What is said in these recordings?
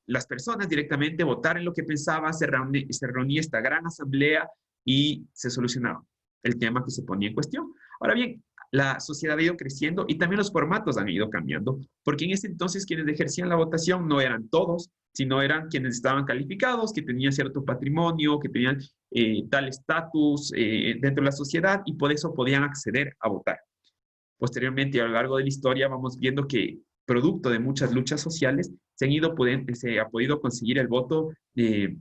las personas directamente votar en lo que pensaban, se reunía esta gran asamblea y se solucionaba el tema que se ponía en cuestión. Ahora bien, la sociedad ha ido creciendo y también los formatos han ido cambiando, porque en ese entonces quienes ejercían la votación no eran todos, sino eran quienes estaban calificados, que tenían cierto patrimonio, que tenían tal estatus dentro de la sociedad y por eso podían acceder a votar. Posteriormente, a lo largo de la historia, vamos viendo que producto de muchas luchas sociales se ha podido conseguir el voto de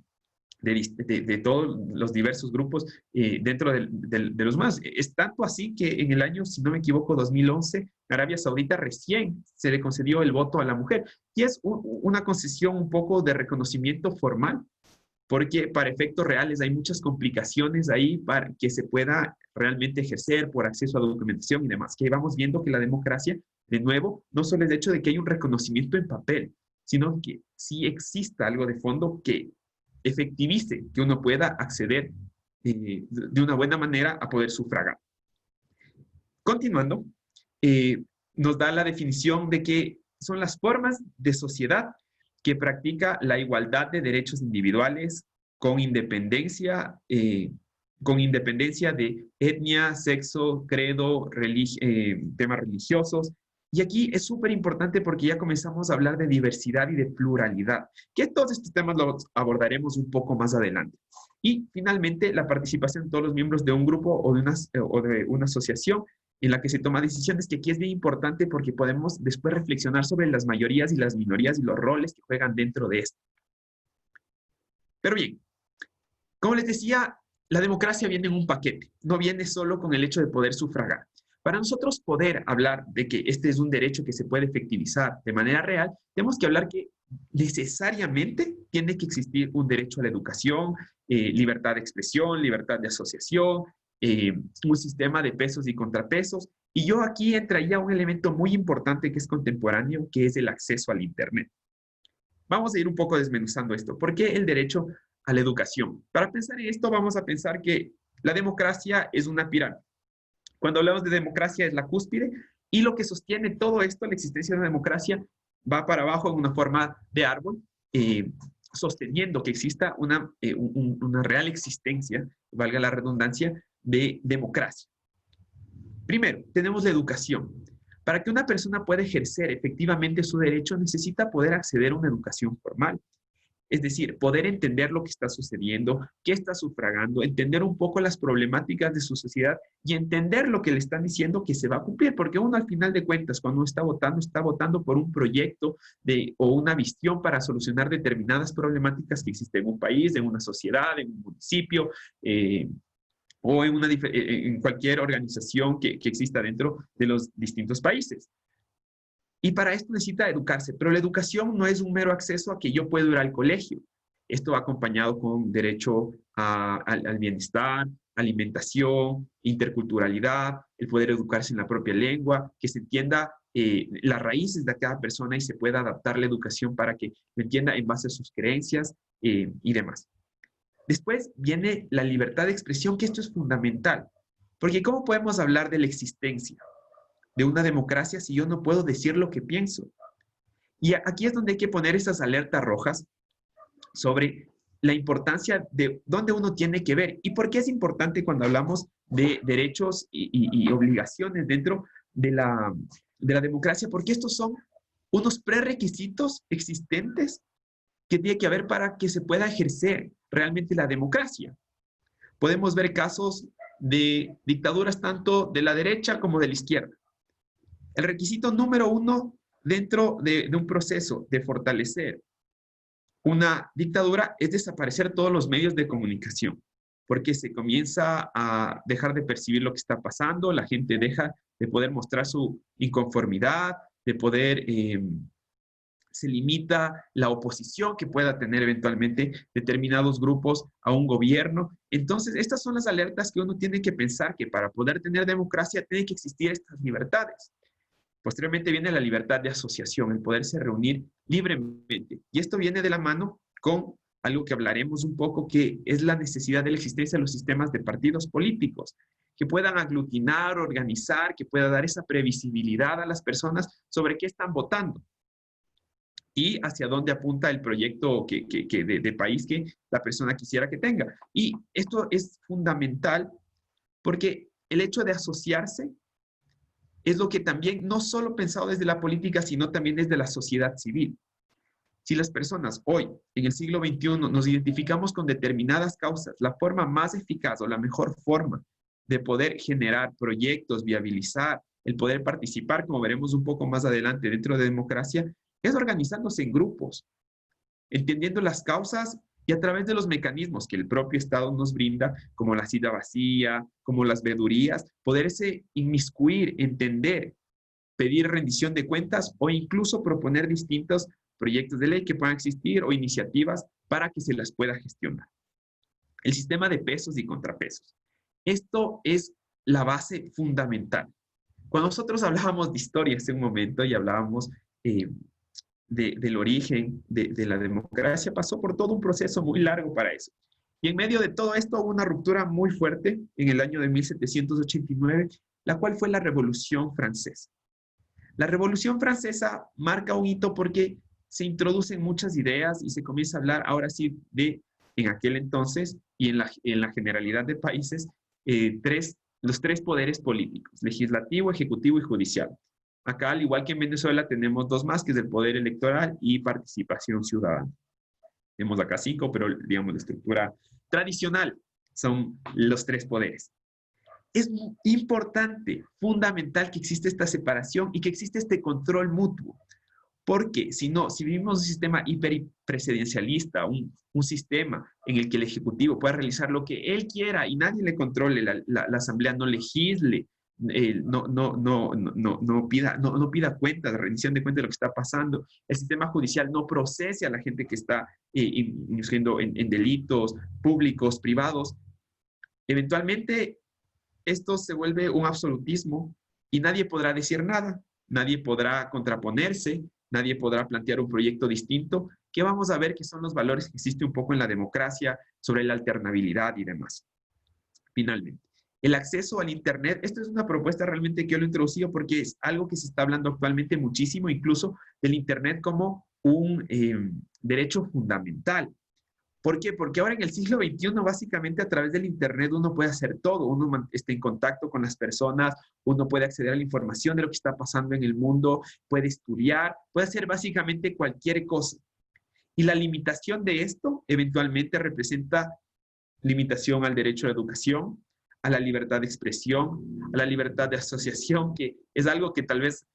todos los diversos grupos dentro de los más. Es tanto así que en el año, si no me equivoco, 2011, Arabia Saudita recién se le concedió el voto a la mujer. Y es una concesión un poco de reconocimiento formal, porque para efectos reales hay muchas complicaciones ahí para que se pueda realmente ejercer por acceso a documentación y demás. Que vamos viendo que la democracia, de nuevo, no solo es el hecho de que hay un reconocimiento en papel, sino que sí exista algo de fondo que efectivice que uno pueda acceder de una buena manera a poder sufragar. Continuando, nos da la definición de que son las formas de sociedad que practica la igualdad de derechos individuales con independencia de etnia, sexo, credo, temas religiosos. Y aquí es súper importante porque ya comenzamos a hablar de diversidad y de pluralidad, que todos estos temas los abordaremos un poco más adelante. Y finalmente, la participación de todos los miembros de un grupo o de una asociación en la que se toman decisiones, que aquí es bien importante porque podemos después reflexionar sobre las mayorías y las minorías y los roles que juegan dentro de esto. Pero bien, como les decía, la democracia viene en un paquete, no viene solo con el hecho de poder sufragar. Para nosotros poder hablar de que este es un derecho que se puede efectivizar de manera real, tenemos que hablar que necesariamente tiene que existir un derecho a la educación, libertad de expresión, libertad de asociación, un sistema de pesos y contrapesos. Y yo aquí traía un elemento muy importante que es contemporáneo, que es el acceso al Internet. Vamos a ir un poco desmenuzando esto. ¿Por qué el derecho a la educación? Para pensar en esto, vamos a pensar que la democracia es una pirámide. Cuando hablamos de democracia es la cúspide y lo que sostiene todo esto, la existencia de una democracia, va para abajo en una forma de árbol, sosteniendo que exista una real existencia, valga la redundancia, de democracia. Primero, tenemos la educación. Para que una persona pueda ejercer efectivamente su derecho, necesita poder acceder a una educación formal. Es decir, poder entender lo que está sucediendo, qué está sufragando, entender un poco las problemáticas de su sociedad y entender lo que le están diciendo que se va a cumplir, porque uno al final de cuentas, cuando está votando por un proyecto o una visión para solucionar determinadas problemáticas que existen en un país, en una sociedad, en un municipio, o en cualquier organización que exista dentro de los distintos países. Y para esto necesita educarse, pero la educación no es un mero acceso a que yo puedo ir al colegio. Esto va acompañado con derecho al bienestar, alimentación, interculturalidad, el poder educarse en la propia lengua, que se entienda las raíces de cada persona y se pueda adaptar la educación para que lo entienda en base a sus creencias y demás. Después viene la libertad de expresión, que esto es fundamental, porque ¿cómo podemos hablar de la existencia de una democracia si yo no puedo decir lo que pienso? Y aquí es donde hay que poner esas alertas rojas sobre la importancia de dónde uno tiene que ver y por qué es importante cuando hablamos de derechos y obligaciones dentro de la democracia, porque estos son unos prerequisitos existentes que tiene que haber para que se pueda ejercer realmente la democracia. Podemos ver casos de dictaduras tanto de la derecha como de la izquierda. El requisito número uno dentro de un proceso de fortalecer una dictadura es desaparecer todos los medios de comunicación, porque se comienza a dejar de percibir lo que está pasando, la gente deja de poder mostrar su inconformidad, de poder, se limita la oposición que pueda tener eventualmente determinados grupos a un gobierno. Entonces, estas son las alertas que uno tiene que pensar, que para poder tener democracia tienen que existir estas libertades. Posteriormente viene la libertad de asociación, el poderse reunir libremente. Y esto viene de la mano con algo que hablaremos un poco, que es la necesidad de la existencia de los sistemas de partidos políticos, que puedan aglutinar, organizar, que pueda dar esa previsibilidad a las personas sobre qué están votando. y hacia dónde apunta el proyecto de país que la persona quisiera que tenga. Y esto es fundamental porque el hecho de asociarse es lo que también, no solo pensado desde la política, sino también desde la sociedad civil. Si las personas hoy, en el siglo XXI, nos identificamos con determinadas causas, la forma más eficaz o la mejor forma de poder generar proyectos, viabilizar, el poder participar, como veremos un poco más adelante dentro de democracia, es organizándose en grupos, entendiendo las causas y a través de los mecanismos que el propio Estado nos brinda, como la cita vacía, como las vedurías, poderse inmiscuir, entender, pedir rendición de cuentas o incluso proponer distintos proyectos de ley que puedan existir o iniciativas para que se las pueda gestionar. El sistema de pesos y contrapesos. Esto es la base fundamental. Cuando nosotros hablábamos de historia hace un momento y hablábamos del origen de la democracia, pasó por todo un proceso muy largo para eso. Y en medio de todo esto hubo una ruptura muy fuerte en el año de 1789, la cual fue la Revolución Francesa. La Revolución Francesa marca un hito porque se introducen muchas ideas y se comienza a hablar ahora sí de, en aquel entonces y en la generalidad de países, los tres poderes políticos, legislativo, ejecutivo y judicial. Acá, al igual que en Venezuela, tenemos dos más, que es el poder electoral y participación ciudadana. Tenemos acá 5, pero digamos la estructura tradicional son los tres poderes. Es importante, fundamental que existe esta separación y que existe este control mutuo. Porque si no, si vivimos un sistema hiperpresidencialista, un sistema en el que el Ejecutivo pueda realizar lo que él quiera y nadie le controle, la Asamblea no legisle, no pida cuentas, rendición de cuentas de lo que está pasando, el sistema judicial no procese a la gente que está incurriendo en delitos públicos, privados, eventualmente esto se vuelve un absolutismo y nadie podrá decir nada, nadie podrá contraponerse, nadie podrá plantear un proyecto distinto, que vamos a ver que son los valores que existen un poco en la democracia, sobre la alternabilidad y demás. Finalmente, el acceso al Internet, esto es una propuesta realmente que yo lo he introducido porque es algo que se está hablando actualmente muchísimo, incluso del Internet como un derecho fundamental. ¿Por qué? Porque ahora en el siglo XXI, básicamente a través del Internet uno puede hacer todo. Uno está en contacto con las personas, uno puede acceder a la información de lo que está pasando en el mundo, puede estudiar, puede hacer básicamente cualquier cosa. Y la limitación de esto eventualmente representa limitación al derecho a la educación, a la libertad de expresión, a la libertad de asociación, que es algo que tal vez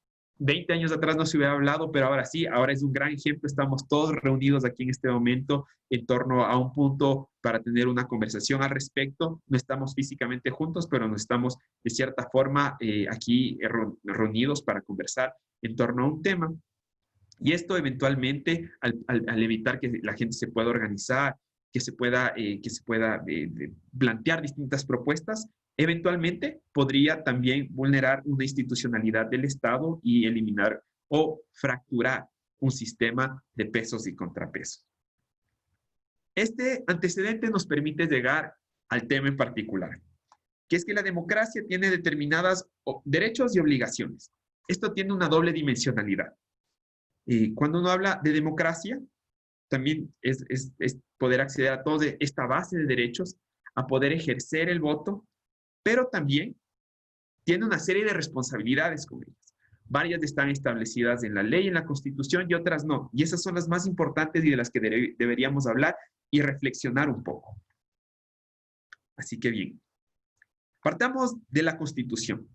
20 años atrás no se hubiera hablado, pero ahora sí, ahora es un gran ejemplo. Estamos todos reunidos aquí en este momento en torno a un punto para tener una conversación al respecto. No estamos físicamente juntos, pero nos estamos de cierta forma aquí reunidos para conversar en torno a un tema. Y esto eventualmente, al evitar que la gente se pueda organizar, que se pueda plantear distintas propuestas, eventualmente podría también vulnerar una institucionalidad del Estado y eliminar o fracturar un sistema de pesos y contrapesos. Este antecedente nos permite llegar al tema en particular, que es que la democracia tiene determinados derechos y obligaciones. Esto tiene una doble dimensionalidad. Cuando uno habla de democracia, también es poder acceder a toda esta base de derechos, a poder ejercer el voto, pero también tiene una serie de responsabilidades con ellas. Varias están establecidas en la ley, en la Constitución, y otras no. Y esas son las más importantes y de las que deberíamos hablar y reflexionar un poco. Así que bien, partamos de la Constitución.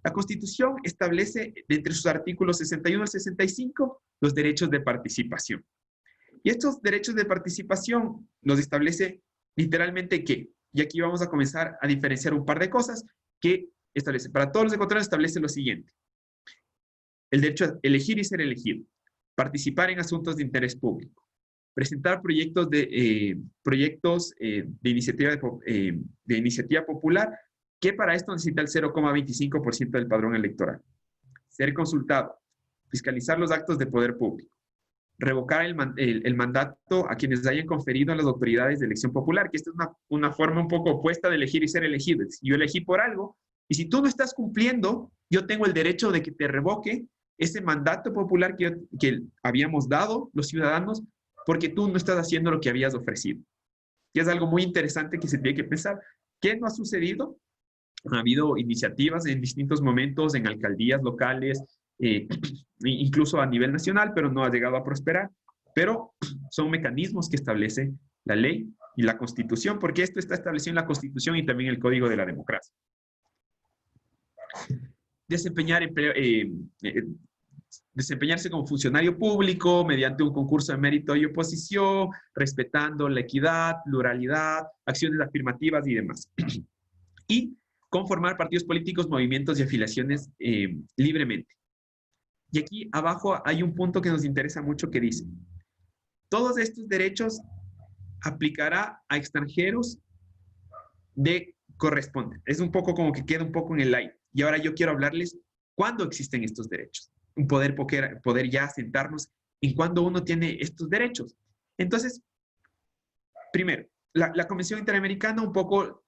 La Constitución establece, entre sus artículos 61 al 65, los derechos de participación. Y estos derechos de participación los establece literalmente ¿qué? Y aquí vamos a comenzar a diferenciar un par de cosas que establece. Para todos los ecuatorianos establece lo siguiente. El derecho a elegir y ser elegido. Participar en asuntos de interés público. Presentar proyectos de iniciativa popular, que para esto necesita el 0,25% del padrón electoral. Ser consultado. Fiscalizar los actos de poder público. Revocar el mandato a quienes hayan conferido a las autoridades de elección popular, que esta es una forma un poco opuesta de elegir y ser elegido. Yo elegí por algo, y si tú no estás cumpliendo, yo tengo el derecho de que te revoque ese mandato popular que habíamos dado los ciudadanos porque tú no estás haciendo lo que habías ofrecido. Y es algo muy interesante que se tiene que pensar. ¿Qué no ha sucedido? Ha habido iniciativas en distintos momentos en alcaldías locales, incluso a nivel nacional, pero no ha llegado a prosperar. Pero son mecanismos que establece la ley y la Constitución, porque esto está establecido en la Constitución y también en el Código de la Democracia. Desempeñarse como funcionario público mediante un concurso de mérito y oposición, respetando la equidad, pluralidad, acciones afirmativas y demás. Y conformar partidos políticos, movimientos y afiliaciones libremente. Y aquí abajo hay un punto que nos interesa mucho que dice, todos estos derechos aplicará a extranjeros de corresponden. Es un poco como que queda un poco en el aire. Y ahora yo quiero hablarles cuándo existen estos derechos. Poder ya sentarnos en cuándo uno tiene estos derechos. Entonces, primero, la Convención Interamericana un poco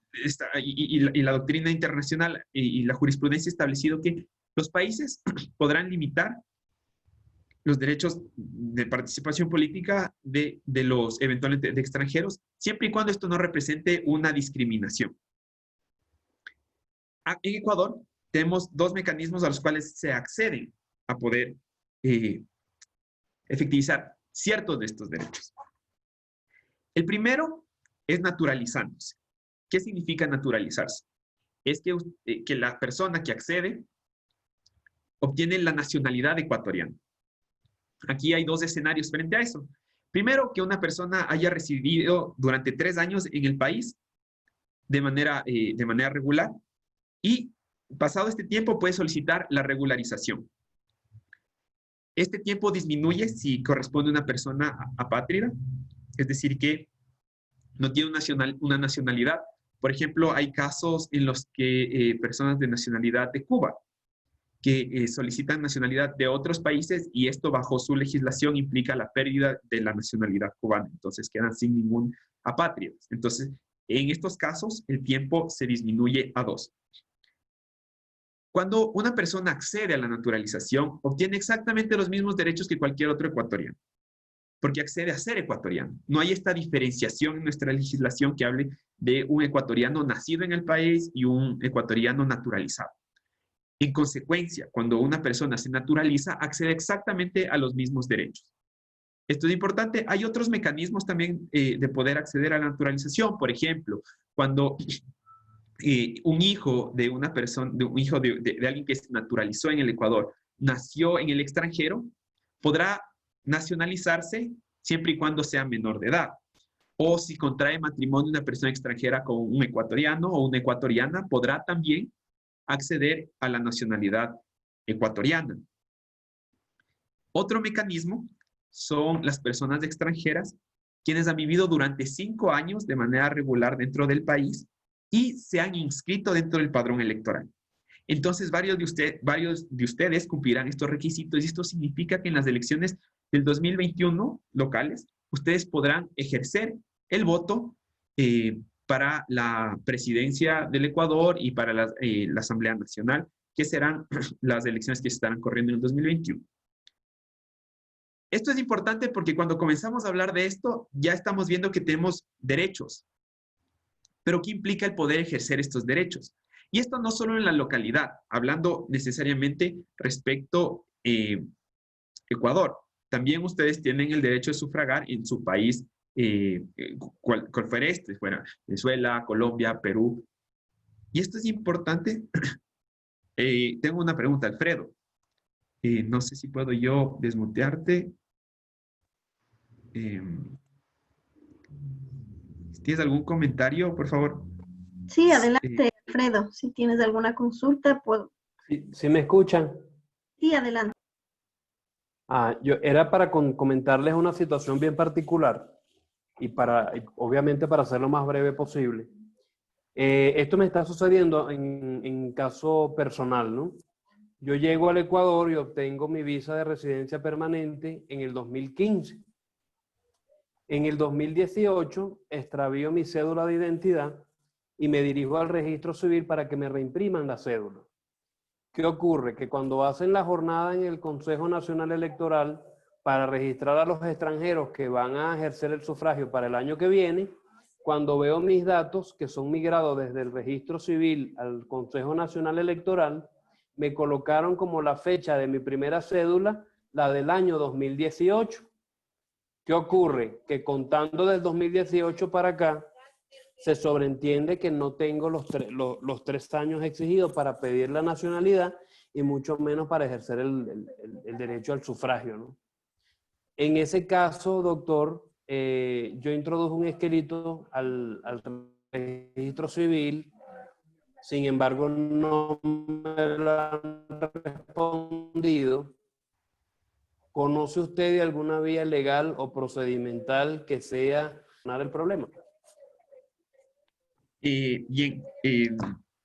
y la doctrina internacional y la jurisprudencia ha establecido que los países podrán limitar los derechos de participación política de los eventualmente de extranjeros, siempre y cuando esto no represente una discriminación. En Ecuador tenemos dos mecanismos a los cuales se acceden a poder efectivizar ciertos de estos derechos. El primero es naturalizándose. ¿Qué significa naturalizarse? Es que la persona que accede obtiene la nacionalidad ecuatoriana. Aquí hay dos escenarios frente a eso. Primero, que una persona haya residido durante 3 años en el país de manera regular y pasado este tiempo puede solicitar la regularización. Este tiempo disminuye si corresponde a una persona apátrida, es decir, que no tiene una nacionalidad. Por ejemplo, hay casos en los que personas de nacionalidad de Cuba que solicitan nacionalidad de otros países y esto bajo su legislación implica la pérdida de la nacionalidad cubana. Entonces quedan sin ningún apátrida. Entonces, en estos casos, el tiempo se disminuye a 2. Cuando una persona accede a la naturalización, obtiene exactamente los mismos derechos que cualquier otro ecuatoriano, porque accede a ser ecuatoriano. No hay esta diferenciación en nuestra legislación que hable de un ecuatoriano nacido en el país y un ecuatoriano naturalizado. En consecuencia, cuando una persona se naturaliza, accede exactamente a los mismos derechos. Esto es importante. Hay otros mecanismos también de poder acceder a la naturalización. Por ejemplo, cuando un hijo de una persona, de alguien que se naturalizó en el Ecuador, nació en el extranjero, podrá nacionalizarse siempre y cuando sea menor de edad. O si contrae matrimonio una persona extranjera con un ecuatoriano o una ecuatoriana, podrá también acceder a la nacionalidad ecuatoriana. Otro mecanismo son las personas extranjeras quienes han vivido durante 5 años de manera regular dentro del país y se han inscrito dentro del padrón electoral. Entonces, varios de ustedes cumplirán estos requisitos y esto significa que en las elecciones del 2021 locales, ustedes podrán ejercer el voto para la presidencia del Ecuador y para la Asamblea Nacional, que serán las elecciones que se estarán corriendo en el 2021. Esto es importante porque cuando comenzamos a hablar de esto, ya estamos viendo que tenemos derechos. Pero ¿qué implica el poder ejercer estos derechos? Y esto no solo en la localidad, hablando necesariamente respecto a Ecuador. También ustedes tienen el derecho de sufragar en su país, cual fuera fuera Venezuela, Colombia, Perú. Y esto es importante. Tengo una pregunta, Alfredo. No sé si puedo yo desmutearte. ¿Tienes algún comentario, por favor? Sí, adelante, Alfredo. Si tienes alguna consulta, puedo. ¿Sí me escuchan? Sí, adelante. Era para comentarles una situación bien particular y obviamente para ser lo más breve posible. Esto me está sucediendo en caso personal, ¿no? Yo llego al Ecuador y obtengo mi visa de residencia permanente en el 2015. En el 2018 extravío mi cédula de identidad y me dirijo al registro civil para que me reimpriman la cédula. ¿Qué ocurre? Que cuando hacen la jornada en el Consejo Nacional Electoral para registrar a los extranjeros que van a ejercer el sufragio para el año que viene, cuando veo mis datos que son migrados desde el registro civil al Consejo Nacional Electoral, me colocaron como la fecha de mi primera cédula, la del año 2018. ¿Qué ocurre? Que contando del 2018 para acá, se sobreentiende que no tengo los 3 años exigidos para pedir la nacionalidad y mucho menos para ejercer el derecho al sufragio, ¿no? En ese caso, doctor, yo introduje un escrito al registro civil, sin embargo no me lo han respondido. ¿Conoce usted de alguna vía legal o procedimental que sea solucionar el problema? Bien,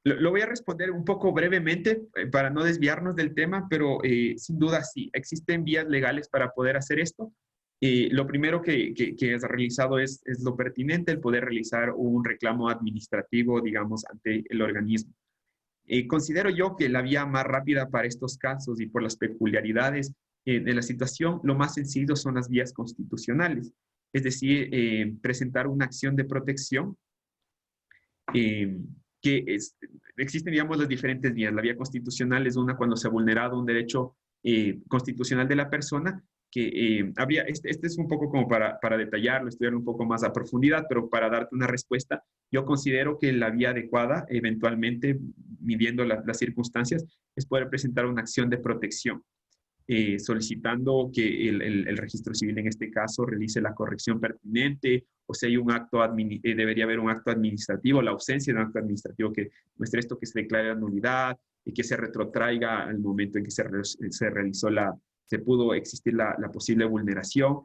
lo voy a responder un poco brevemente para no desviarnos del tema, pero sin duda sí, existen vías legales para poder hacer esto. Lo primero que es realizado es lo pertinente, el poder realizar un reclamo administrativo, digamos, ante el organismo. Considero yo que la vía más rápida para estos casos y por las peculiaridades de la situación, lo más sencillo son las vías constitucionales, es decir, presentar una acción de protección eh, existen, digamos, las diferentes vías. La vía constitucional es una cuando se ha vulnerado un derecho constitucional de la persona, que habría, este es un poco como para detallarlo, estudiarlo un poco más a profundidad, pero para darte una respuesta, yo considero que la vía adecuada, eventualmente, midiendo las circunstancias, es poder presentar una acción de protección. Solicitando que el registro civil en este caso realice la corrección pertinente, o si hay un acto, debería haber un acto administrativo, la ausencia de un acto administrativo que muestre esto, que se declare nulidad y que se retrotraiga al momento en que se realizó se pudo existir la posible vulneración.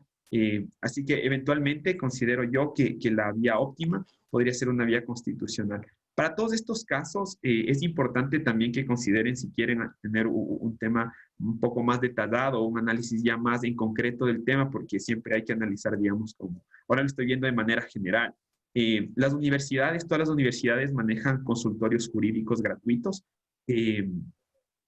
Así que eventualmente considero yo que la vía óptima podría ser una vía constitucional. Para todos estos casos, es importante también que consideren si quieren tener un tema un poco más detallado, un análisis ya más en concreto del tema, porque siempre hay que analizar, digamos, como ahora lo estoy viendo de manera general. Las universidades, todas las universidades manejan consultorios jurídicos gratuitos.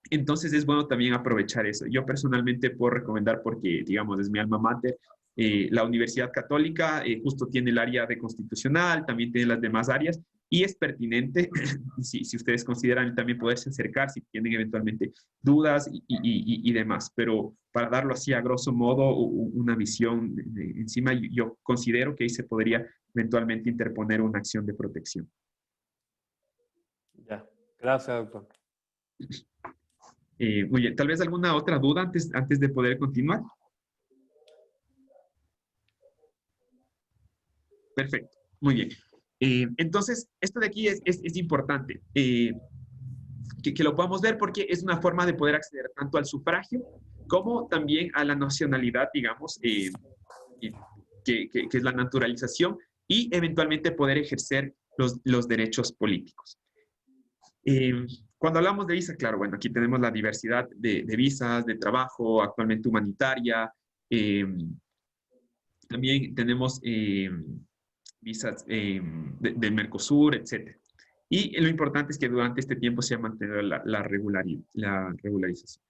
Entonces es bueno también aprovechar eso. Yo personalmente puedo recomendar, porque, digamos, es mi alma mater, la Universidad Católica justo tiene el área de constitucional, también tiene las demás áreas, y es pertinente, si ustedes consideran también poderse acercar, si tienen eventualmente dudas y demás. Pero para darlo así a grosso modo, una visión encima, yo considero que ahí se podría eventualmente interponer una acción de protección. Ya, gracias, doctor. Muy bien, tal vez alguna otra duda antes de poder continuar. Perfecto, muy bien. Entonces, esto de aquí es importante que lo podamos ver, porque es una forma de poder acceder tanto al sufragio como también a la nacionalidad, digamos, que es la naturalización, y eventualmente poder ejercer los derechos políticos. Cuando hablamos de visa, claro, bueno, aquí tenemos la diversidad de visas, de trabajo, actualmente humanitaria. También tenemos visas del Mercosur, etc. Y lo importante es que durante este tiempo se ha mantenido la regularización.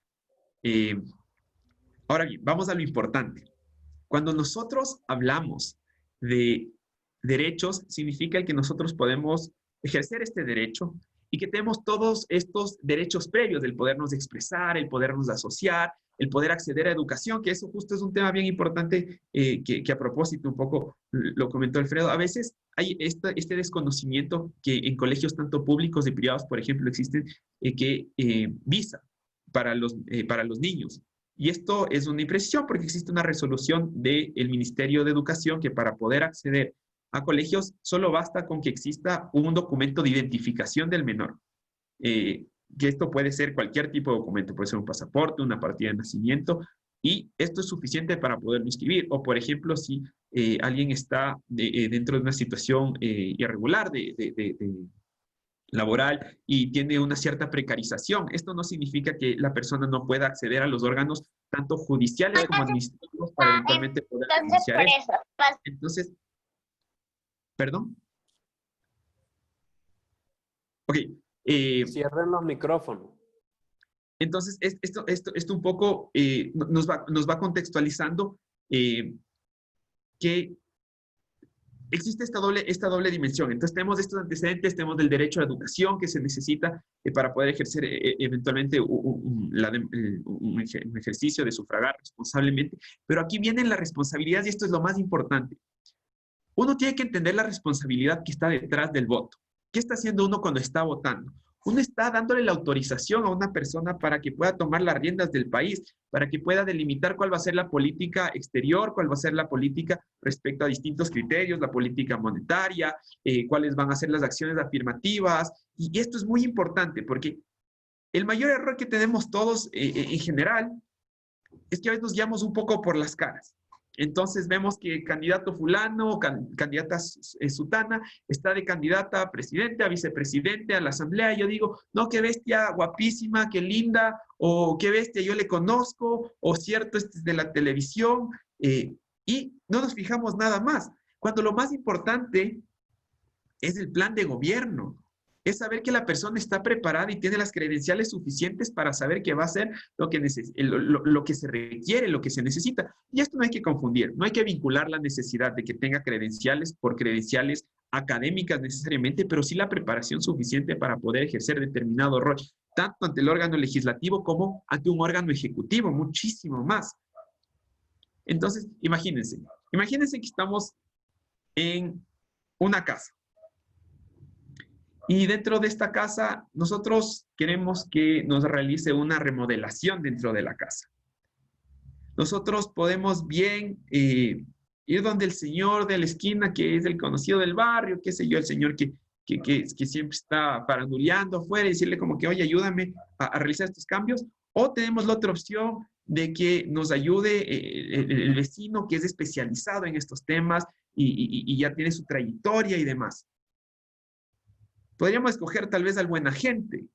Ahora bien, vamos a lo importante. Cuando nosotros hablamos de derechos, significa el que nosotros podemos ejercer este derecho y que tenemos todos estos derechos previos, del podernos expresar, el podernos asociar, el poder acceder a educación, que eso justo es un tema bien importante que a propósito un poco lo comentó Alfredo. A veces hay este desconocimiento que en colegios tanto públicos y privados, por ejemplo, existen visa para los niños. Y esto es una imprecisión porque existe una resolución del Ministerio de Educación que para poder acceder a colegios solo basta con que exista un documento de identificación del menor. Que esto puede ser cualquier tipo de documento, puede ser un pasaporte, una partida de nacimiento, y esto es suficiente para poderlo inscribir. O, por ejemplo, si alguien está dentro de una situación irregular laboral y tiene una cierta precarización. Esto no significa que la persona no pueda acceder a los órganos tanto judiciales como administrativos para eventualmente poder denunciar esto. Entonces, ¿perdón? Ok. Cierren los micrófonos. Entonces, esto un poco nos va contextualizando que existe esta doble dimensión. Entonces, tenemos estos antecedentes, tenemos del derecho a la educación que se necesita para poder ejercer eventualmente un ejercicio de sufragar responsablemente. Pero aquí vienen las responsabilidades y esto es lo más importante. Uno tiene que entender la responsabilidad que está detrás del voto. ¿Qué está haciendo uno cuando está votando? Uno está dándole la autorización a una persona para que pueda tomar las riendas del país, para que pueda delimitar cuál va a ser la política exterior, cuál va a ser la política respecto a distintos criterios, la política monetaria, cuáles van a ser las acciones afirmativas. Y esto es muy importante porque el mayor error que tenemos todos en general es que a veces nos guiamos un poco por las caras. Entonces vemos que candidato fulano, candidata sutana, está de candidata a presidente, a vicepresidente, a la asamblea. Y yo digo, no, qué bestia, guapísima, qué linda, o qué bestia, yo le conozco, o cierto, este es de la televisión. Y no nos fijamos nada más. Cuando lo más importante es el plan de gobierno. Es saber que la persona está preparada y tiene las credenciales suficientes para saber que va a hacer lo que se requiere, lo que se necesita. Y esto no hay que confundir, no hay que vincular la necesidad de que tenga credenciales por credenciales académicas necesariamente, pero sí la preparación suficiente para poder ejercer determinado rol, tanto ante el órgano legislativo como ante un órgano ejecutivo, muchísimo más. Entonces, imagínense que estamos en una casa. Y dentro de esta casa, nosotros queremos que nos realice una remodelación dentro de la casa. Nosotros podemos bien ir donde el señor de la esquina, que es el conocido del barrio, qué sé yo, el señor que siempre está faranduleando afuera y decirle como que, oye, ayúdame a realizar estos cambios. O tenemos la otra opción de que nos ayude el vecino que es especializado en estos temas y ya tiene su trayectoria y demás. Podríamos escoger tal vez al buen agente,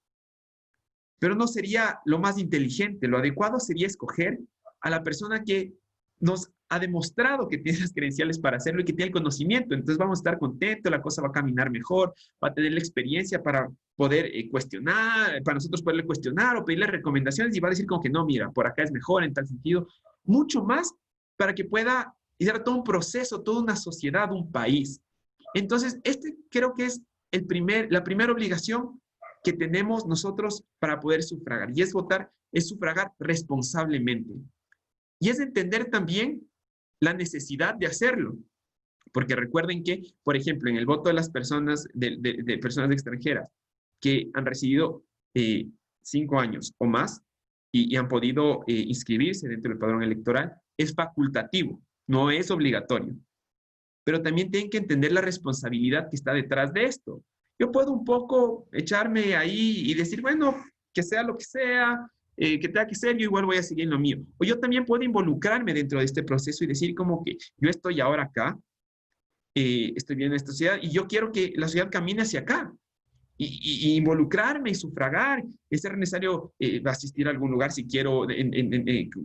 pero no sería lo más inteligente. Lo adecuado sería escoger a la persona que nos ha demostrado que tiene las credenciales para hacerlo y que tiene el conocimiento. Entonces vamos a estar contentos, la cosa va a caminar mejor, va a tener la experiencia para poder cuestionar, para nosotros poderle cuestionar o pedirle recomendaciones y va a decir como que no, mira, por acá es mejor en tal sentido. Mucho más para que pueda hacer todo un proceso, toda una sociedad, un país. Entonces, creo que es la primera obligación que tenemos nosotros para poder sufragar, y es votar, es sufragar responsablemente. Y es entender también la necesidad de hacerlo. Porque recuerden que, por ejemplo, en el voto de las personas, de personas extranjeras que han residido 5 años o más y han podido inscribirse dentro del padrón electoral, es facultativo, no es obligatorio. Pero también tienen que entender la responsabilidad que está detrás de esto. Yo puedo un poco echarme ahí y decir, bueno, que sea lo que sea, que tenga que ser, yo igual voy a seguir en lo mío. O yo también puedo involucrarme dentro de este proceso y decir como que yo estoy ahora acá, estoy viendo esta sociedad y yo quiero que la sociedad camine hacia acá. Y involucrarme y sufragar, es ser necesario asistir a algún lugar si quiero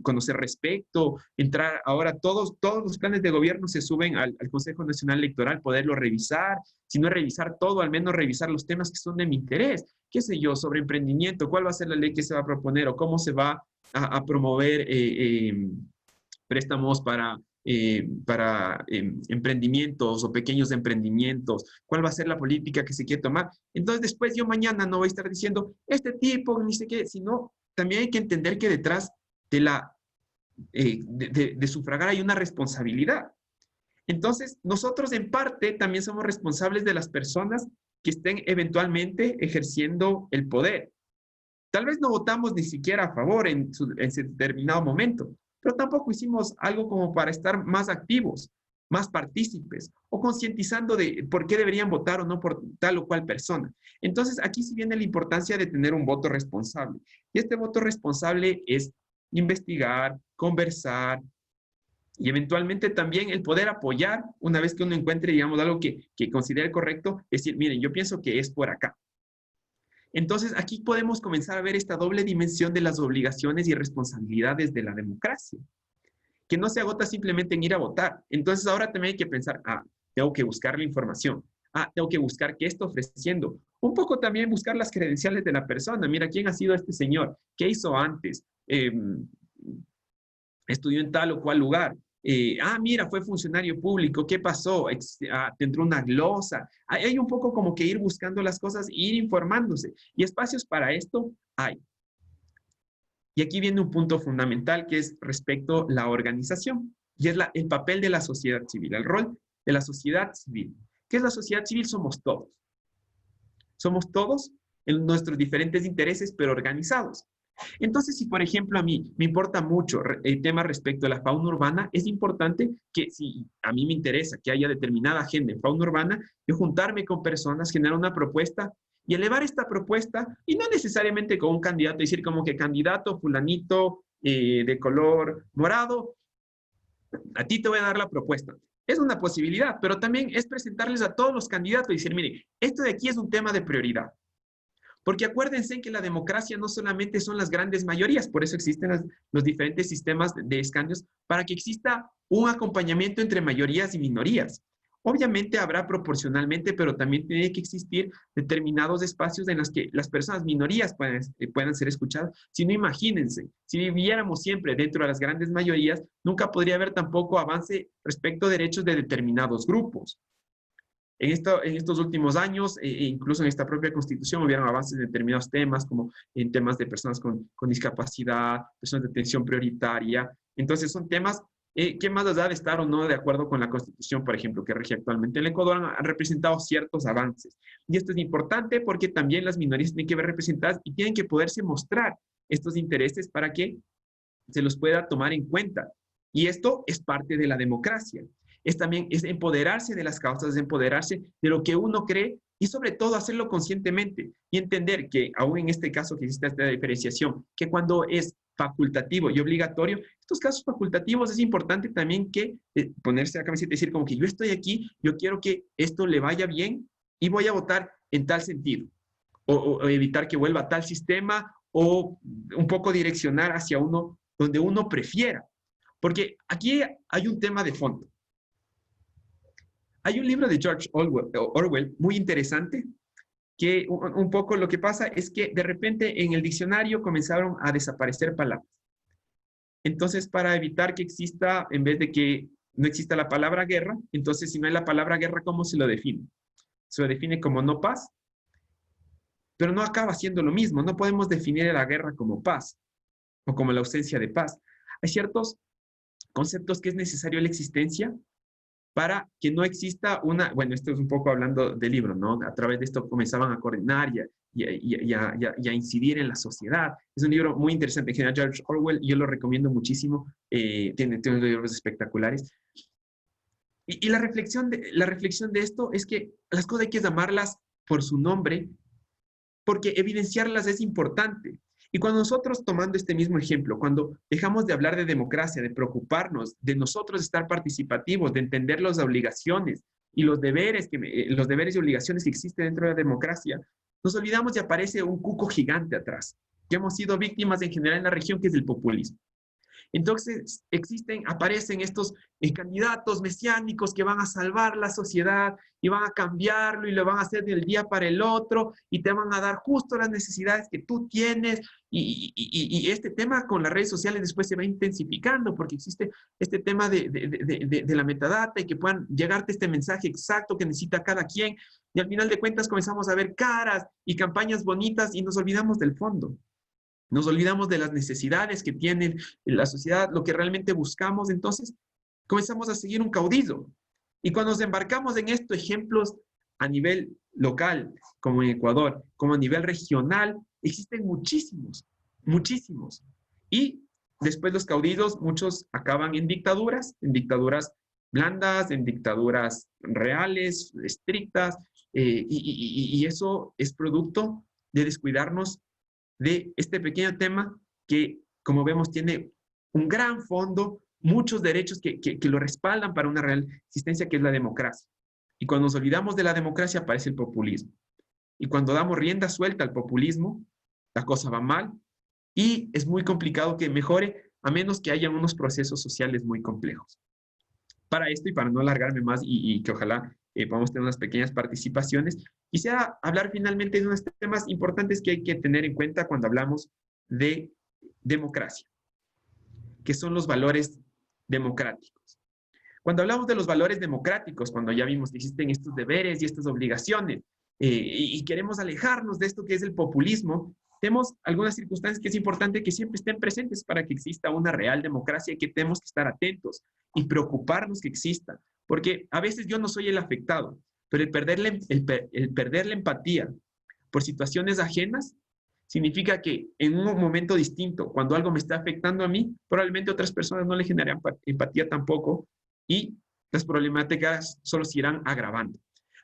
conocer respecto, entrar ahora, todos los planes de gobierno se suben al Consejo Nacional Electoral, poderlo revisar, si no revisar todo, al menos revisar los temas que son de mi interés, qué sé yo, sobre emprendimiento, cuál va a ser la ley que se va a proponer o cómo se va a promover préstamos para emprendimientos o pequeños emprendimientos, cuál va a ser la política que se quiere tomar. Entonces después yo mañana no voy a estar diciendo, este tipo, ni sé qué, sino también hay que entender que detrás de sufragar hay una responsabilidad. Entonces nosotros en parte también somos responsables de las personas que estén eventualmente ejerciendo el poder. Tal vez no votamos ni siquiera a favor en ese determinado momento, pero tampoco hicimos algo como para estar más activos, más partícipes o concientizando de por qué deberían votar o no por tal o cual persona. Entonces, aquí sí viene la importancia de tener un voto responsable. Y este voto responsable es investigar, conversar y eventualmente también el poder apoyar una vez que uno encuentre, digamos, algo que considere correcto, es decir, miren, yo pienso que es por acá. Entonces, aquí podemos comenzar a ver esta doble dimensión de las obligaciones y responsabilidades de la democracia, que no se agota simplemente en ir a votar. Entonces, ahora también hay que pensar, tengo que buscar la información. tengo que buscar qué está ofreciendo. Un poco también buscar las credenciales de la persona. Mira, ¿quién ha sido este señor? ¿Qué hizo antes? Estudió en tal o cual lugar. Mira, fue funcionario público, ¿qué pasó? Te entró una glosa. Hay un poco como que ir buscando las cosas e ir informándose. Y espacios para esto hay. Y aquí viene un punto fundamental que es respecto a la organización. Y es el papel de la sociedad civil, el rol de la sociedad civil. ¿Qué es la sociedad civil? Somos todos. Somos todos en nuestros diferentes intereses, pero organizados. Entonces, si por ejemplo a mí me importa mucho el tema respecto a la fauna urbana, es importante que si a mí me interesa que haya determinada agenda en fauna urbana, yo juntarme con personas, generar una propuesta y elevar esta propuesta, y no necesariamente con un candidato, decir como que candidato fulanito de color morado, a ti te voy a dar la propuesta. Es una posibilidad, pero también es presentarles a todos los candidatos y decir, mire, esto de aquí es un tema de prioridad. Porque acuérdense que la democracia no solamente son las grandes mayorías, por eso existen los diferentes sistemas de escaños, para que exista un acompañamiento entre mayorías y minorías. Obviamente habrá proporcionalmente, pero también tiene que existir determinados espacios en los que las personas minorías puedan ser escuchadas. Si no, imagínense, si viviéramos siempre dentro de las grandes mayorías, nunca podría haber tampoco avance respecto a derechos de determinados grupos. En estos últimos años, incluso en esta propia Constitución, hubieron avances en determinados temas, como en temas de personas con discapacidad, personas de atención prioritaria. Entonces, son temas que más allá de estar o no de acuerdo con la Constitución, por ejemplo, que rige actualmente en el Ecuador, han representado ciertos avances. Y esto es importante porque también las minorías tienen que ver representadas y tienen que poderse mostrar estos intereses para que se los pueda tomar en cuenta. Y esto es parte de la democracia. También empoderarse de las causas, empoderarse de lo que uno cree y sobre todo hacerlo conscientemente y entender que aún en este caso que existe esta diferenciación, que cuando es facultativo y obligatorio, estos casos facultativos es importante también que ponerse la camiseta y decir como que yo estoy aquí, yo quiero que esto le vaya bien y voy a votar en tal sentido o evitar que vuelva a tal sistema o un poco direccionar hacia uno donde uno prefiera. Porque aquí hay un tema de fondo. Hay un libro de George Orwell muy interesante, que un poco lo que pasa es que de repente en el diccionario comenzaron a desaparecer palabras. Entonces, para evitar que exista, en vez de que no exista la palabra guerra, entonces si no hay la palabra guerra, ¿cómo se lo define? Se lo define como no paz, pero no acaba siendo lo mismo. No podemos definir la guerra como paz o como la ausencia de paz. Hay ciertos conceptos que es necesario la existencia para que no exista bueno, esto es un poco hablando del libro, ¿no? A través de esto comenzaban a coordinar y a incidir en la sociedad. Es un libro muy interesante, en general George Orwell, yo lo recomiendo muchísimo, tiene unos libros espectaculares. Y la reflexión de esto es que las cosas hay que llamarlas por su nombre, porque evidenciarlas es importante. Y cuando nosotros, tomando este mismo ejemplo, cuando dejamos de hablar de democracia, de preocuparnos, de nosotros estar participativos, de entender las obligaciones y los deberes y obligaciones que existen dentro de la democracia, nos olvidamos y aparece un cuco gigante atrás, que hemos sido víctimas en general en la región, que es el populismo. Entonces aparecen estos candidatos mesiánicos que van a salvar la sociedad y van a cambiarlo y lo van a hacer del día para el otro y te van a dar justo las necesidades que tú tienes. Y este tema con las redes sociales después se va intensificando porque existe este tema de la metadata y que puedan llegarte este mensaje exacto que necesita cada quien. Y al final de cuentas comenzamos a ver caras y campañas bonitas y nos olvidamos del fondo. Nos olvidamos de las necesidades que tiene la sociedad, lo que realmente buscamos. Entonces, comenzamos a seguir un caudillo. Y cuando nos embarcamos en estos ejemplos a nivel local, como en Ecuador, como a nivel regional, existen muchísimos, muchísimos. Y después los caudillos, muchos acaban en dictaduras blandas, en dictaduras reales, estrictas, y eso es producto de descuidarnos de este pequeño tema que, como vemos, tiene un gran fondo, muchos derechos que lo respaldan para una real existencia, que es la democracia. Y cuando nos olvidamos de la democracia, aparece el populismo. Y cuando damos rienda suelta al populismo, la cosa va mal y es muy complicado que mejore, a menos que haya unos procesos sociales muy complejos. Para esto, y para no alargarme más y que ojalá podemos tener unas pequeñas participaciones. Quisiera hablar finalmente de unos temas importantes que hay que tener en cuenta cuando hablamos de democracia, que son los valores democráticos. Cuando hablamos de los valores democráticos, cuando ya vimos que existen estos deberes y estas obligaciones, y queremos alejarnos de esto que es el populismo, tenemos algunas circunstancias que es importante que siempre estén presentes para que exista una real democracia y que tenemos que estar atentos y preocuparnos que exista. Porque a veces yo no soy el afectado, pero el perder la empatía por situaciones ajenas significa que en un momento distinto, cuando algo me está afectando a mí, probablemente otras personas no le generan empatía tampoco y las problemáticas solo se irán agravando.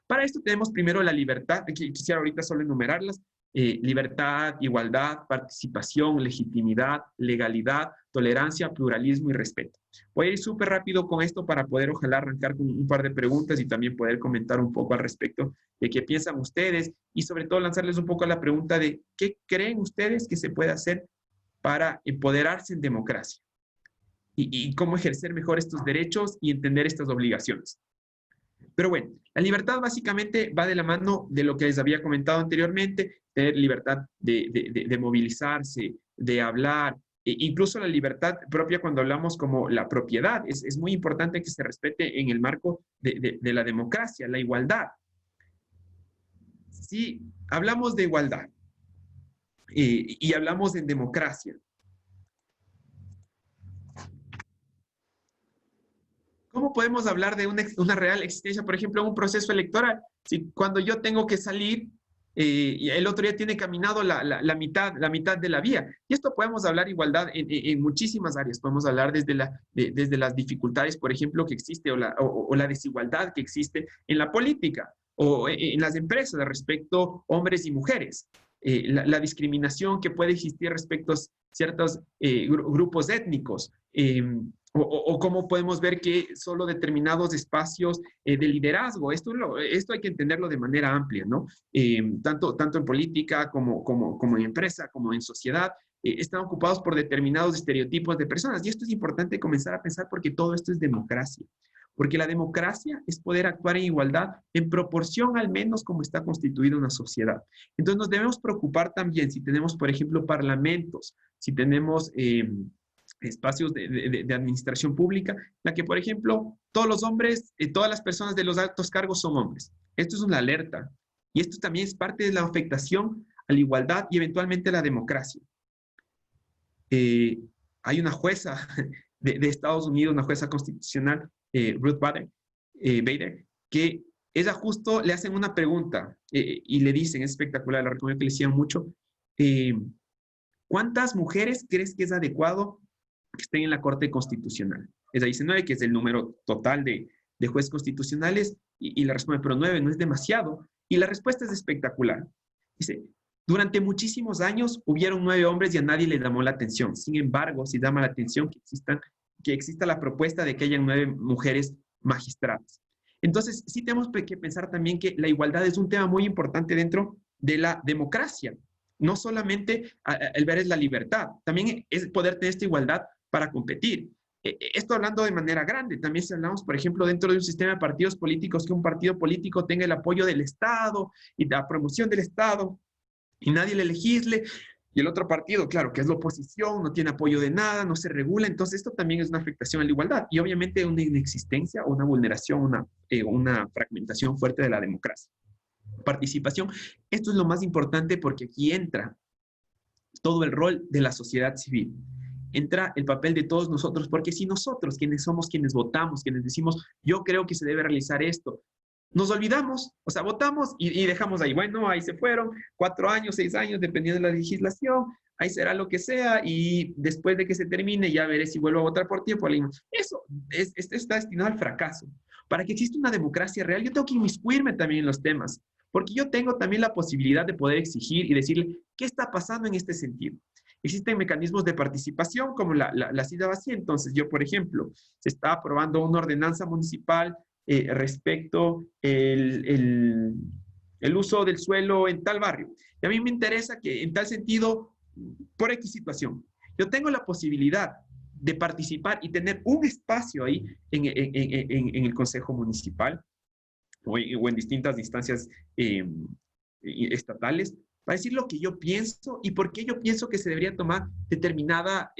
Para esto tenemos primero la libertad, quisiera ahorita solo enumerarlas: libertad, igualdad, participación, legitimidad, legalidad, tolerancia, pluralismo y respeto. Voy a ir súper rápido con esto para poder ojalá arrancar con un par de preguntas y también poder comentar un poco al respecto de qué piensan ustedes y sobre todo lanzarles un poco la pregunta de qué creen ustedes que se puede hacer para empoderarse en democracia y cómo ejercer mejor estos derechos y entender estas obligaciones. Pero bueno, la libertad básicamente va de la mano de lo que les había comentado anteriormente, tener libertad de movilizarse, de hablar, incluso la libertad propia cuando hablamos como la propiedad. Es muy importante que se respete en el marco de la democracia, la igualdad. Si hablamos de igualdad y hablamos de democracia, ¿cómo podemos hablar de una real existencia, por ejemplo, en un proceso electoral? Si cuando yo tengo que salir y el otro ya tiene caminado la mitad de la vía. Y esto podemos hablar igualdad en muchísimas áreas. Podemos hablar desde las dificultades, por ejemplo, que existe o la desigualdad que existe en la política o en las empresas respecto a hombres y mujeres. La discriminación que puede existir respecto a ciertos grupos étnicos. O cómo podemos ver que solo determinados espacios de liderazgo, esto hay que entenderlo de manera amplia, ¿no? Tanto en política como en empresa, como en sociedad, están ocupados por determinados estereotipos de personas. Y esto es importante comenzar a pensar porque todo esto es democracia. Porque la democracia es poder actuar en igualdad en proporción al menos como está constituida una sociedad. Entonces nos debemos preocupar también si tenemos, por ejemplo, parlamentos, si tenemos espacios de administración pública, en la que, por ejemplo, todos los hombres, todas las personas de los altos cargos son hombres. Esto es una alerta. Y esto también es parte de la afectación a la igualdad y eventualmente a la democracia. Hay una jueza de Estados Unidos, una jueza constitucional, Ruth Bader, que ella justo le hacen una pregunta y le dicen, es espectacular, la recomiendo que le hicieron mucho, ¿cuántas mujeres crees que es adecuado que estén en la Corte Constitucional? Ella dice 9, que es el número total de jueces constitucionales, y la responde, pero 9 no es demasiado. Y la respuesta es espectacular. Dice, durante muchísimos años hubieron 9 hombres y a nadie le llamó la atención. Sin embargo, sí llama la atención que exista la propuesta de que hayan 9 mujeres magistradas. Entonces, sí tenemos que pensar también que la igualdad es un tema muy importante dentro de la democracia. No solamente el ver es la libertad, también es poder tener esta igualdad para competir. Esto hablando de manera grande, también si hablamos, por ejemplo, dentro de un sistema de partidos políticos, que un partido político tenga el apoyo del Estado y la promoción del Estado y nadie le legisle, y el otro partido, claro, que es la oposición, no tiene apoyo de nada, no se regula, entonces esto también es una afectación a la igualdad y obviamente una inexistencia o una vulneración, una fragmentación fuerte de la democracia. Participación, esto es lo más importante porque aquí entra todo el rol de la sociedad civil. Entra el papel de todos nosotros, porque si nosotros, quienes somos quienes votamos, quienes decimos, yo creo que se debe realizar esto, nos olvidamos, o sea, votamos y dejamos ahí, bueno, ahí se fueron, 4 años, 6 años, dependiendo de la legislación, ahí será lo que sea, y después de que se termine, ya veré si vuelvo a votar por tiempo. Eso está destinado al fracaso. Para que exista una democracia real, yo tengo que inmiscuirme también en los temas, porque yo tengo también la posibilidad de poder exigir y decirle, ¿qué está pasando en este sentido? Existen mecanismos de participación como la CIDA vacía. Entonces, yo, por ejemplo, se está aprobando una ordenanza municipal respecto el uso del suelo en tal barrio. Y a mí me interesa que en tal sentido, por X situación, yo tengo la posibilidad de participar y tener un espacio ahí en el Consejo Municipal o en distintas instancias estatales, para decir lo que yo pienso y por qué yo pienso que se debería tomar determinada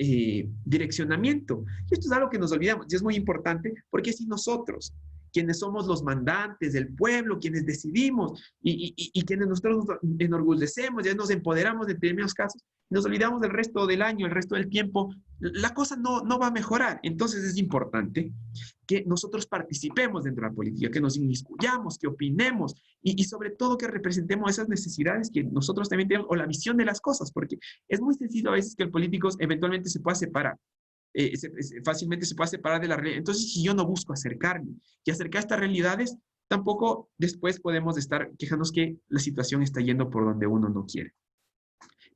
direccionamiento. Y esto es algo que nos olvidamos y es muy importante, porque si nosotros, quienes somos los mandantes del pueblo, quienes decidimos y quienes nosotros nos enorgullecemos, ya nos empoderamos de determinados casos, nos olvidamos del resto del año, el resto del tiempo, la cosa no va a mejorar. Entonces es importante que nosotros participemos dentro de la política, que nos inmiscuyamos, que opinemos y sobre todo que representemos esas necesidades que nosotros también tenemos, o la visión de las cosas, porque es muy sencillo a veces que el político eventualmente se pueda separar. Fácilmente se puede separar de la realidad. Entonces, si yo no busco acercarme y acercar estas realidades, tampoco después podemos estar quejándonos que la situación está yendo por donde uno no quiere.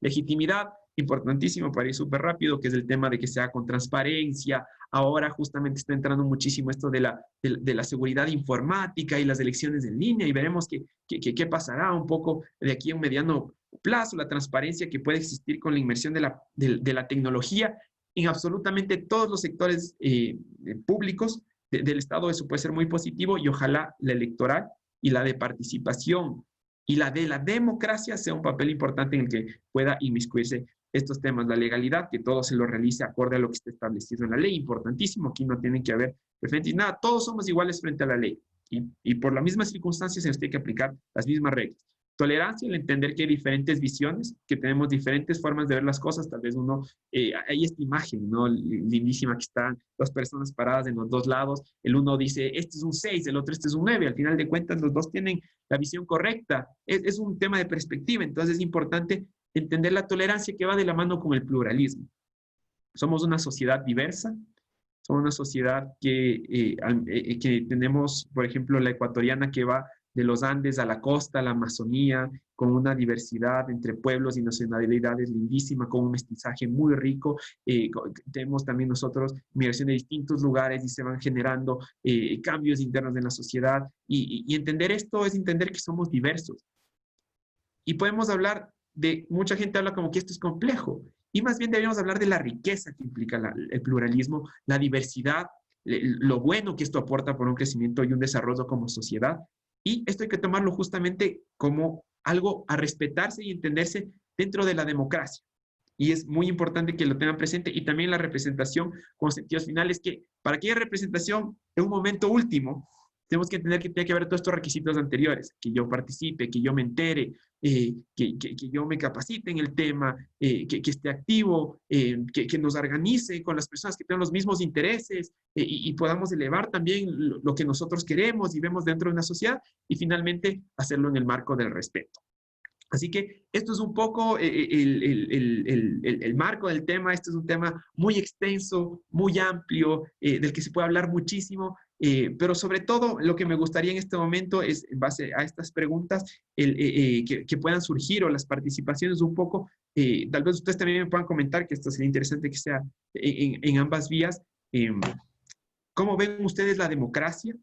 Legitimidad, importantísimo para ir súper rápido, que es el tema de que sea con transparencia. Ahora justamente está entrando muchísimo esto de la seguridad informática y las elecciones en línea, y veremos qué pasará un poco de aquí a un mediano plazo, la transparencia que puede existir con la inmersión de la tecnología en absolutamente todos los sectores públicos del Estado. Eso puede ser muy positivo, y ojalá la electoral y la de participación y la de la democracia sea un papel importante en el que pueda inmiscuirse estos temas. La legalidad, que todo se lo realice acorde a lo que está establecido en la ley, importantísimo. Aquí no tienen que haber preferencias, nada, todos somos iguales frente a la ley y por las mismas circunstancias se nos tiene que aplicar las mismas reglas. Tolerancia, el entender que hay diferentes visiones, que tenemos diferentes formas de ver las cosas. Tal vez uno, hay esta imagen, ¿no? Lindísima, que están dos personas paradas en los dos lados. El uno dice, este es un 6, el otro este es un 9. Al final de cuentas, los dos tienen la visión correcta. Es un tema de perspectiva. Entonces es importante entender la tolerancia, que va de la mano con el pluralismo. Somos una sociedad diversa. Somos una sociedad que tenemos, por ejemplo, la ecuatoriana, que va de los Andes a la costa, a la Amazonía, con una diversidad entre pueblos y nacionalidades lindísima, con un mestizaje muy rico. Tenemos también nosotros migración de distintos lugares y se van generando cambios internos en la sociedad. Y entender esto es entender que somos diversos. Y podemos hablar de, mucha gente habla como que esto es complejo, y más bien deberíamos hablar de la riqueza que implica el pluralismo, la diversidad, lo bueno que esto aporta por un crecimiento y un desarrollo como sociedad. Y esto hay que tomarlo justamente como algo a respetarse y entenderse dentro de la democracia. Y es muy importante que lo tengan presente. Y también la representación con sentidos finales, que para que haya representación en un momento último, tenemos que entender que tiene que haber todos estos requisitos anteriores: que yo participe, que yo me entere, que yo me capacite en el tema, que esté activo, que nos organice con las personas que tengan los mismos intereses, y podamos elevar también lo que nosotros queremos y vemos dentro de una sociedad, y finalmente hacerlo en el marco del respeto. Así que esto es un poco el marco del tema. Este es un tema muy extenso, muy amplio, del que se puede hablar muchísimo, pero sobre todo lo que me gustaría en este momento es, en base a estas preguntas, que puedan surgir, o las participaciones un poco, tal vez ustedes también me puedan comentar, que esto sería interesante que sea en ambas vías. ¿Cómo ven ustedes la democracia?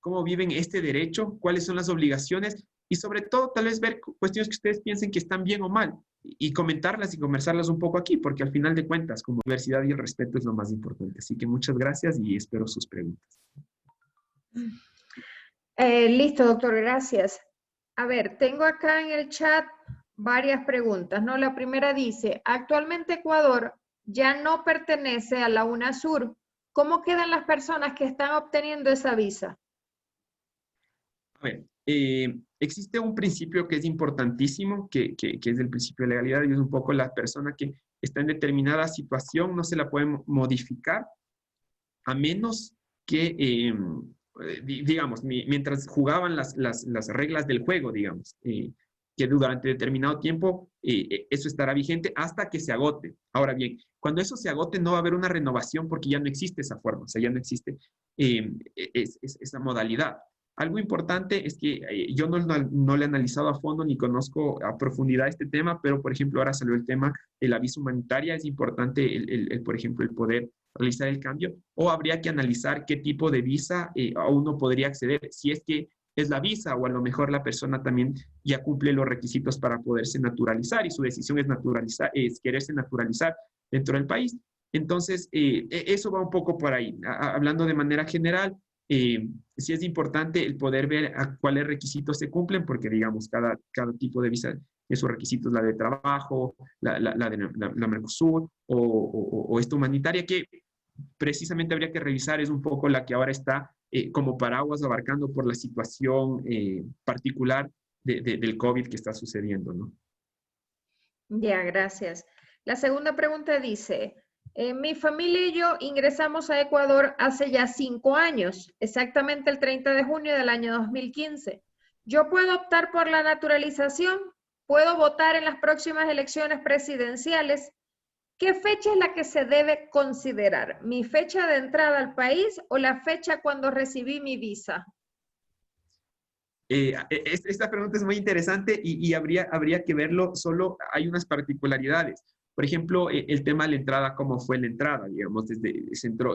¿Cómo viven este derecho? ¿Cuáles son las obligaciones? Y sobre todo, tal vez ver cuestiones que ustedes piensen que están bien o mal, y comentarlas y conversarlas un poco aquí, porque al final de cuentas, como diversidad y el respeto es lo más importante. Así que muchas gracias y espero sus preguntas. Listo, doctor, gracias. A ver, tengo acá en el chat varias preguntas, ¿no? La primera dice, actualmente Ecuador ya no pertenece a la UNASUR. ¿Cómo quedan las personas que están obteniendo esa visa? A ver, existe un principio que es importantísimo, que es el principio de legalidad, y es un poco la persona que está en determinada situación no se la puede modificar, a menos que, digamos, mientras jugaban las reglas del juego, digamos, que durante determinado tiempo eso estará vigente hasta que se agote. Ahora bien, cuando eso se agote no va a haber una renovación, porque ya no existe esa forma, o sea, ya no existe esa modalidad. Algo importante es que yo no lo he analizado a fondo ni conozco a profundidad este tema, pero por ejemplo ahora salió el tema de la visa humanitaria. Es importante, por ejemplo, el poder realizar el cambio, o habría que analizar qué tipo de visa a uno podría acceder, si es que es la visa, o a lo mejor la persona también ya cumple los requisitos para poderse naturalizar y su decisión es quererse naturalizar dentro del país. Entonces, eso va un poco por ahí. Hablando de manera general, sí es importante el poder ver a cuáles requisitos se cumplen, porque digamos, cada tipo de visa tiene sus requisitos, la de trabajo, la Mercosur o esta humanitaria, que precisamente habría que revisar, es un poco la que ahora está como paraguas abarcando por la situación particular del COVID que está sucediendo, ¿no? Ya, gracias. La segunda pregunta dice, mi familia y yo ingresamos a Ecuador hace ya 5 años, exactamente el 30 de junio del año 2015. ¿Yo puedo optar por la naturalización? ¿Puedo votar en las próximas elecciones presidenciales? ¿Qué fecha es la que se debe considerar? ¿Mi fecha de entrada al país o la fecha cuando recibí mi visa? Esta pregunta es muy interesante y habría que verlo, solo hay unas particularidades. Por ejemplo, el tema de la entrada, ¿cómo fue la entrada? Digamos, se entró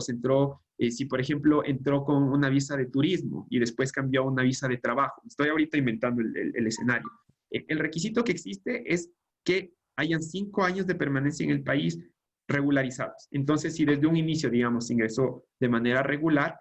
si por ejemplo entró con una visa de turismo y después cambió a una visa de trabajo. Estoy ahorita inventando el escenario. El requisito que existe es que hayan 5 años de permanencia en el país regularizados. Entonces, si desde un inicio, digamos, ingresó de manera regular,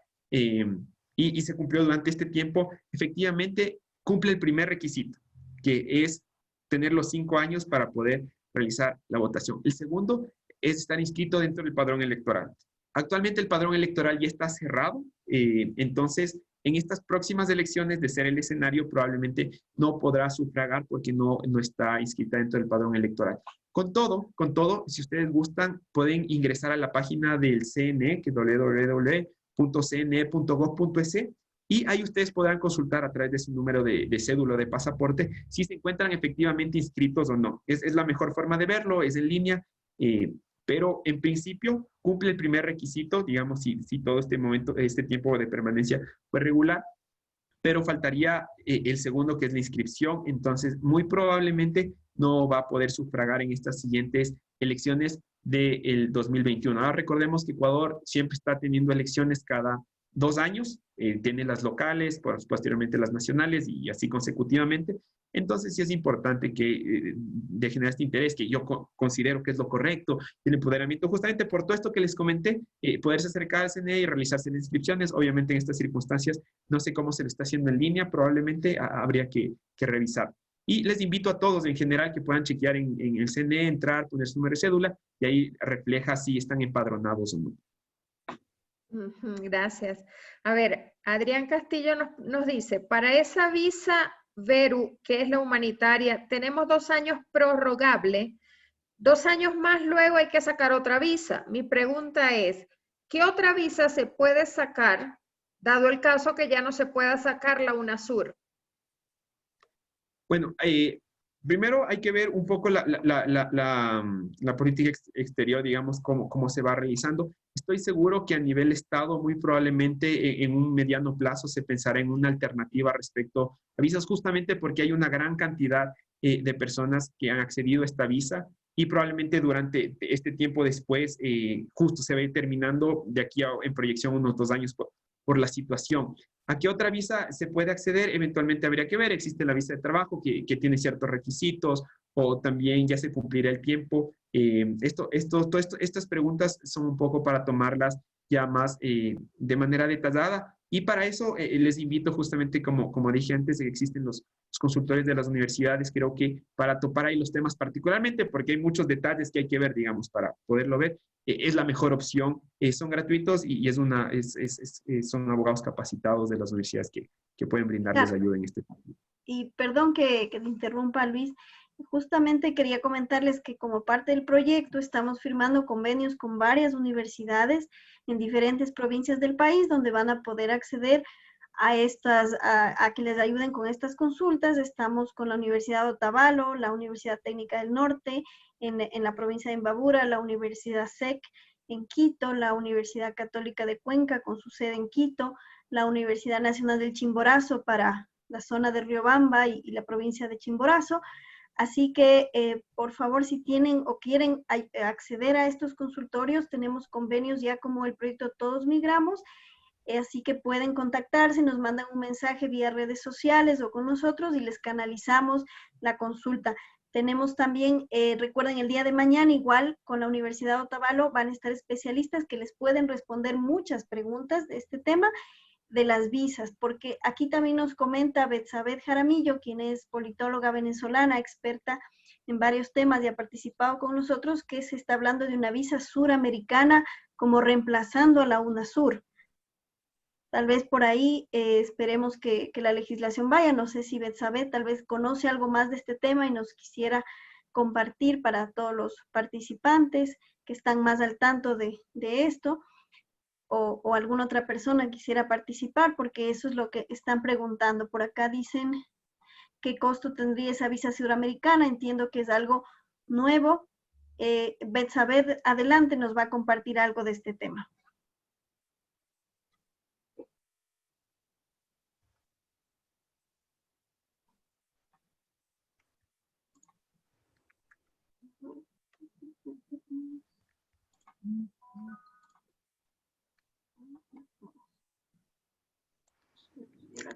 y se cumplió durante este tiempo, efectivamente cumple el primer requisito, que es tener los 5 años para poder realizar la votación. El segundo es estar inscrito dentro del padrón electoral. Actualmente el padrón electoral ya está cerrado, entonces en estas próximas elecciones, de ser el escenario, probablemente no podrá sufragar porque no está inscrita dentro del padrón electoral. Con todo, si ustedes gustan, pueden ingresar a la página del CNE, que es www.cne.gov.es, y ahí ustedes podrán consultar a través de su número de cédula o de pasaporte si se encuentran efectivamente inscritos o no. Es la mejor forma de verlo, es en línea, pero en principio cumple el primer requisito, digamos, si todo este tiempo de permanencia fue regular, pero faltaría el segundo, que es la inscripción. Entonces, muy probablemente no va a poder sufragar en estas siguientes elecciones del 2021. Ahora recordemos que Ecuador siempre está teniendo elecciones cada 2 años, tiene las locales, posteriormente las nacionales y así consecutivamente. Entonces sí es importante que de generar este interés, que yo considero que es lo correcto, el empoderamiento, justamente por todo esto que les comenté, poderse acercar al CNE y realizarse las inscripciones. Obviamente en estas circunstancias no sé cómo se lo está haciendo en línea, probablemente habría que revisar. Y les invito a todos en general que puedan chequear en el CNE, entrar, poner su número de cédula y ahí refleja si están empadronados o no. Gracias. A ver, Adrián Castillo nos dice, para esa visa Veru, que es la humanitaria, tenemos 2 años prorrogable, 2 años más luego hay que sacar otra visa. Mi pregunta es, ¿qué otra visa se puede sacar, dado el caso que ya no se pueda sacar la UNASUR? Bueno, primero hay que ver un poco la política exterior, digamos, cómo se va realizando. Estoy seguro que a nivel Estado, muy probablemente en un mediano plazo se pensará en una alternativa respecto a visas, justamente porque hay una gran cantidad de personas que han accedido a esta visa y probablemente durante este tiempo después, justo se va a ir terminando de aquí en proyección unos 2 años por la situación. ¿A qué otra visa se puede acceder? Eventualmente habría que ver. Existe la visa de trabajo que tiene ciertos requisitos, o también ya se cumplirá el tiempo. Estas preguntas son un poco para tomarlas ya más de manera detallada. Y para eso les invito justamente, como dije antes, que existen los consultores de las universidades, creo que para topar ahí los temas particularmente, porque hay muchos detalles que hay que ver, digamos, para poderlo ver, es la mejor opción. Son gratuitos y son abogados capacitados de las universidades que pueden brindarles ayuda en este punto. Y perdón que te interrumpa, Luis. Justamente quería comentarles que como parte del proyecto estamos firmando convenios con varias universidades en diferentes provincias del país donde van a poder acceder a que les ayuden con estas consultas. Estamos con la Universidad de Otavalo, la Universidad Técnica del Norte en la provincia de Imbabura, la Universidad SEC en Quito, la Universidad Católica de Cuenca con su sede en Quito, la Universidad Nacional del Chimborazo para la zona de Riobamba y la provincia de Chimborazo. Así que, por favor, si tienen o quieren acceder a estos consultorios, tenemos convenios ya como el proyecto Todos Migramos, así que pueden contactarse, nos mandan un mensaje vía redes sociales o con nosotros y les canalizamos la consulta. Tenemos también, recuerden, el día de mañana, igual con la Universidad de Otavalo, van a estar especialistas que les pueden responder muchas preguntas de este tema. de las visas, porque aquí también nos comenta Betsabeth Jaramillo, quien es politóloga venezolana, experta en varios temas y ha participado con nosotros, que se está hablando de una visa suramericana como reemplazando a la UNASUR. Tal vez por ahí esperemos que la legislación vaya. No sé si Betsabeth tal vez conoce algo más de este tema y nos quisiera compartir para todos los participantes que están más al tanto de esto, o alguna otra persona quisiera participar, porque eso es lo que están preguntando. Por acá dicen qué costo tendría esa visa suramericana. Entiendo que es algo nuevo. Betsabeth, adelante, nos va a compartir algo de este tema.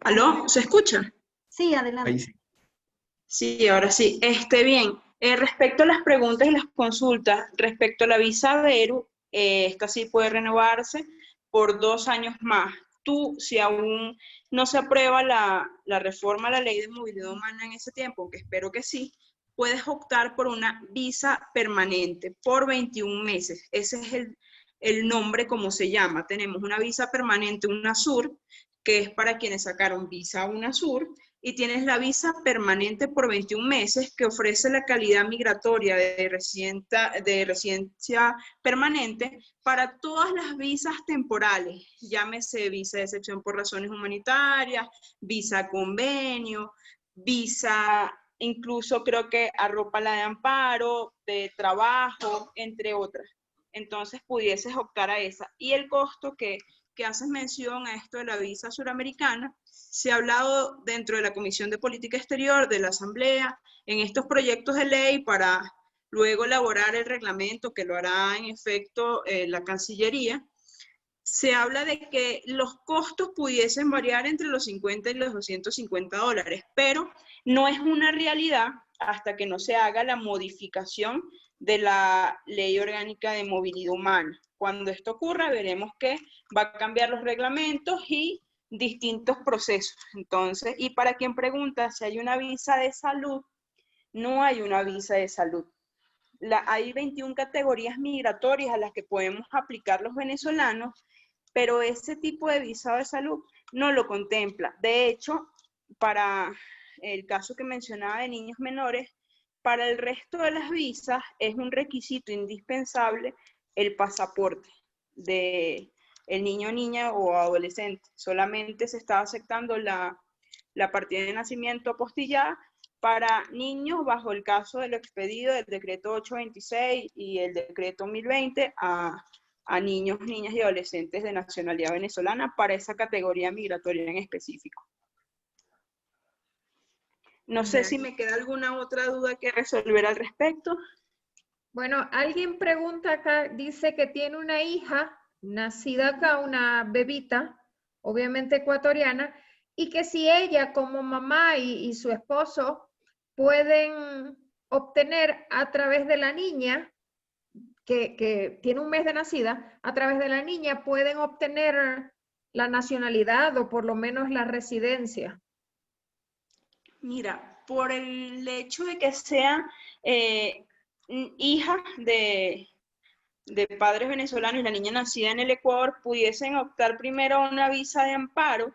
¿Aló? ¿Se escucha? Sí, adelante. Ahí sí. Sí, ahora sí. Bien, respecto a las preguntas y las consultas, respecto a la visa Beru, esta sí puede renovarse por 2 años más. Tú, si aún no se aprueba la reforma a la ley de movilidad humana en ese tiempo, que espero que sí, puedes optar por una visa permanente por 21 meses. Ese es el nombre como se llama. Tenemos una visa permanente UNASUR, que es para quienes sacaron visa UNASUR, y tienes la visa permanente por 21 meses que ofrece la calidad migratoria de residencia permanente para todas las visas temporales, llámese visa de excepción por razones humanitarias, visa convenio, visa, incluso creo que arropa la de amparo, de trabajo, entre otras. Entonces pudieses optar a esa. Y el costo que haces mención a esto de la visa suramericana, se ha hablado dentro de la Comisión de Política Exterior de la Asamblea, en estos proyectos de ley para luego elaborar el reglamento que lo hará en efecto la Cancillería. Se habla de que los costos pudiesen variar entre los 50 y los $250, pero no es una realidad hasta que no se haga la modificación de la Ley Orgánica de Movilidad Humana. Cuando esto ocurra, veremos que va a cambiar los reglamentos y distintos procesos. Entonces, y para quien pregunta si hay una visa de salud, no hay una visa de salud. Hay 21 categorías migratorias a las que podemos aplicar los venezolanos, pero ese tipo de visado de salud no lo contempla. De hecho, para el caso que mencionaba de niños menores, para el resto de las visas es un requisito indispensable el pasaporte de el niño, niña o adolescente. Solamente se está aceptando la partida de nacimiento apostillada para niños bajo el caso de lo expedido del decreto 826 y el decreto 1020 a niños, niñas y adolescentes de nacionalidad venezolana para esa categoría migratoria en específico. No sé si me queda alguna otra duda que resolver al respecto. Bueno, alguien pregunta acá, dice que tiene una hija nacida acá, una bebita, obviamente ecuatoriana, y que si ella como mamá y su esposo pueden obtener a través de la niña, que tiene un mes de nacida, a través de la niña pueden obtener la nacionalidad o por lo menos la residencia. Mira, por el hecho de que sea hija de padres venezolanos y la niña nacida en el Ecuador, pudiesen optar primero a una visa de amparo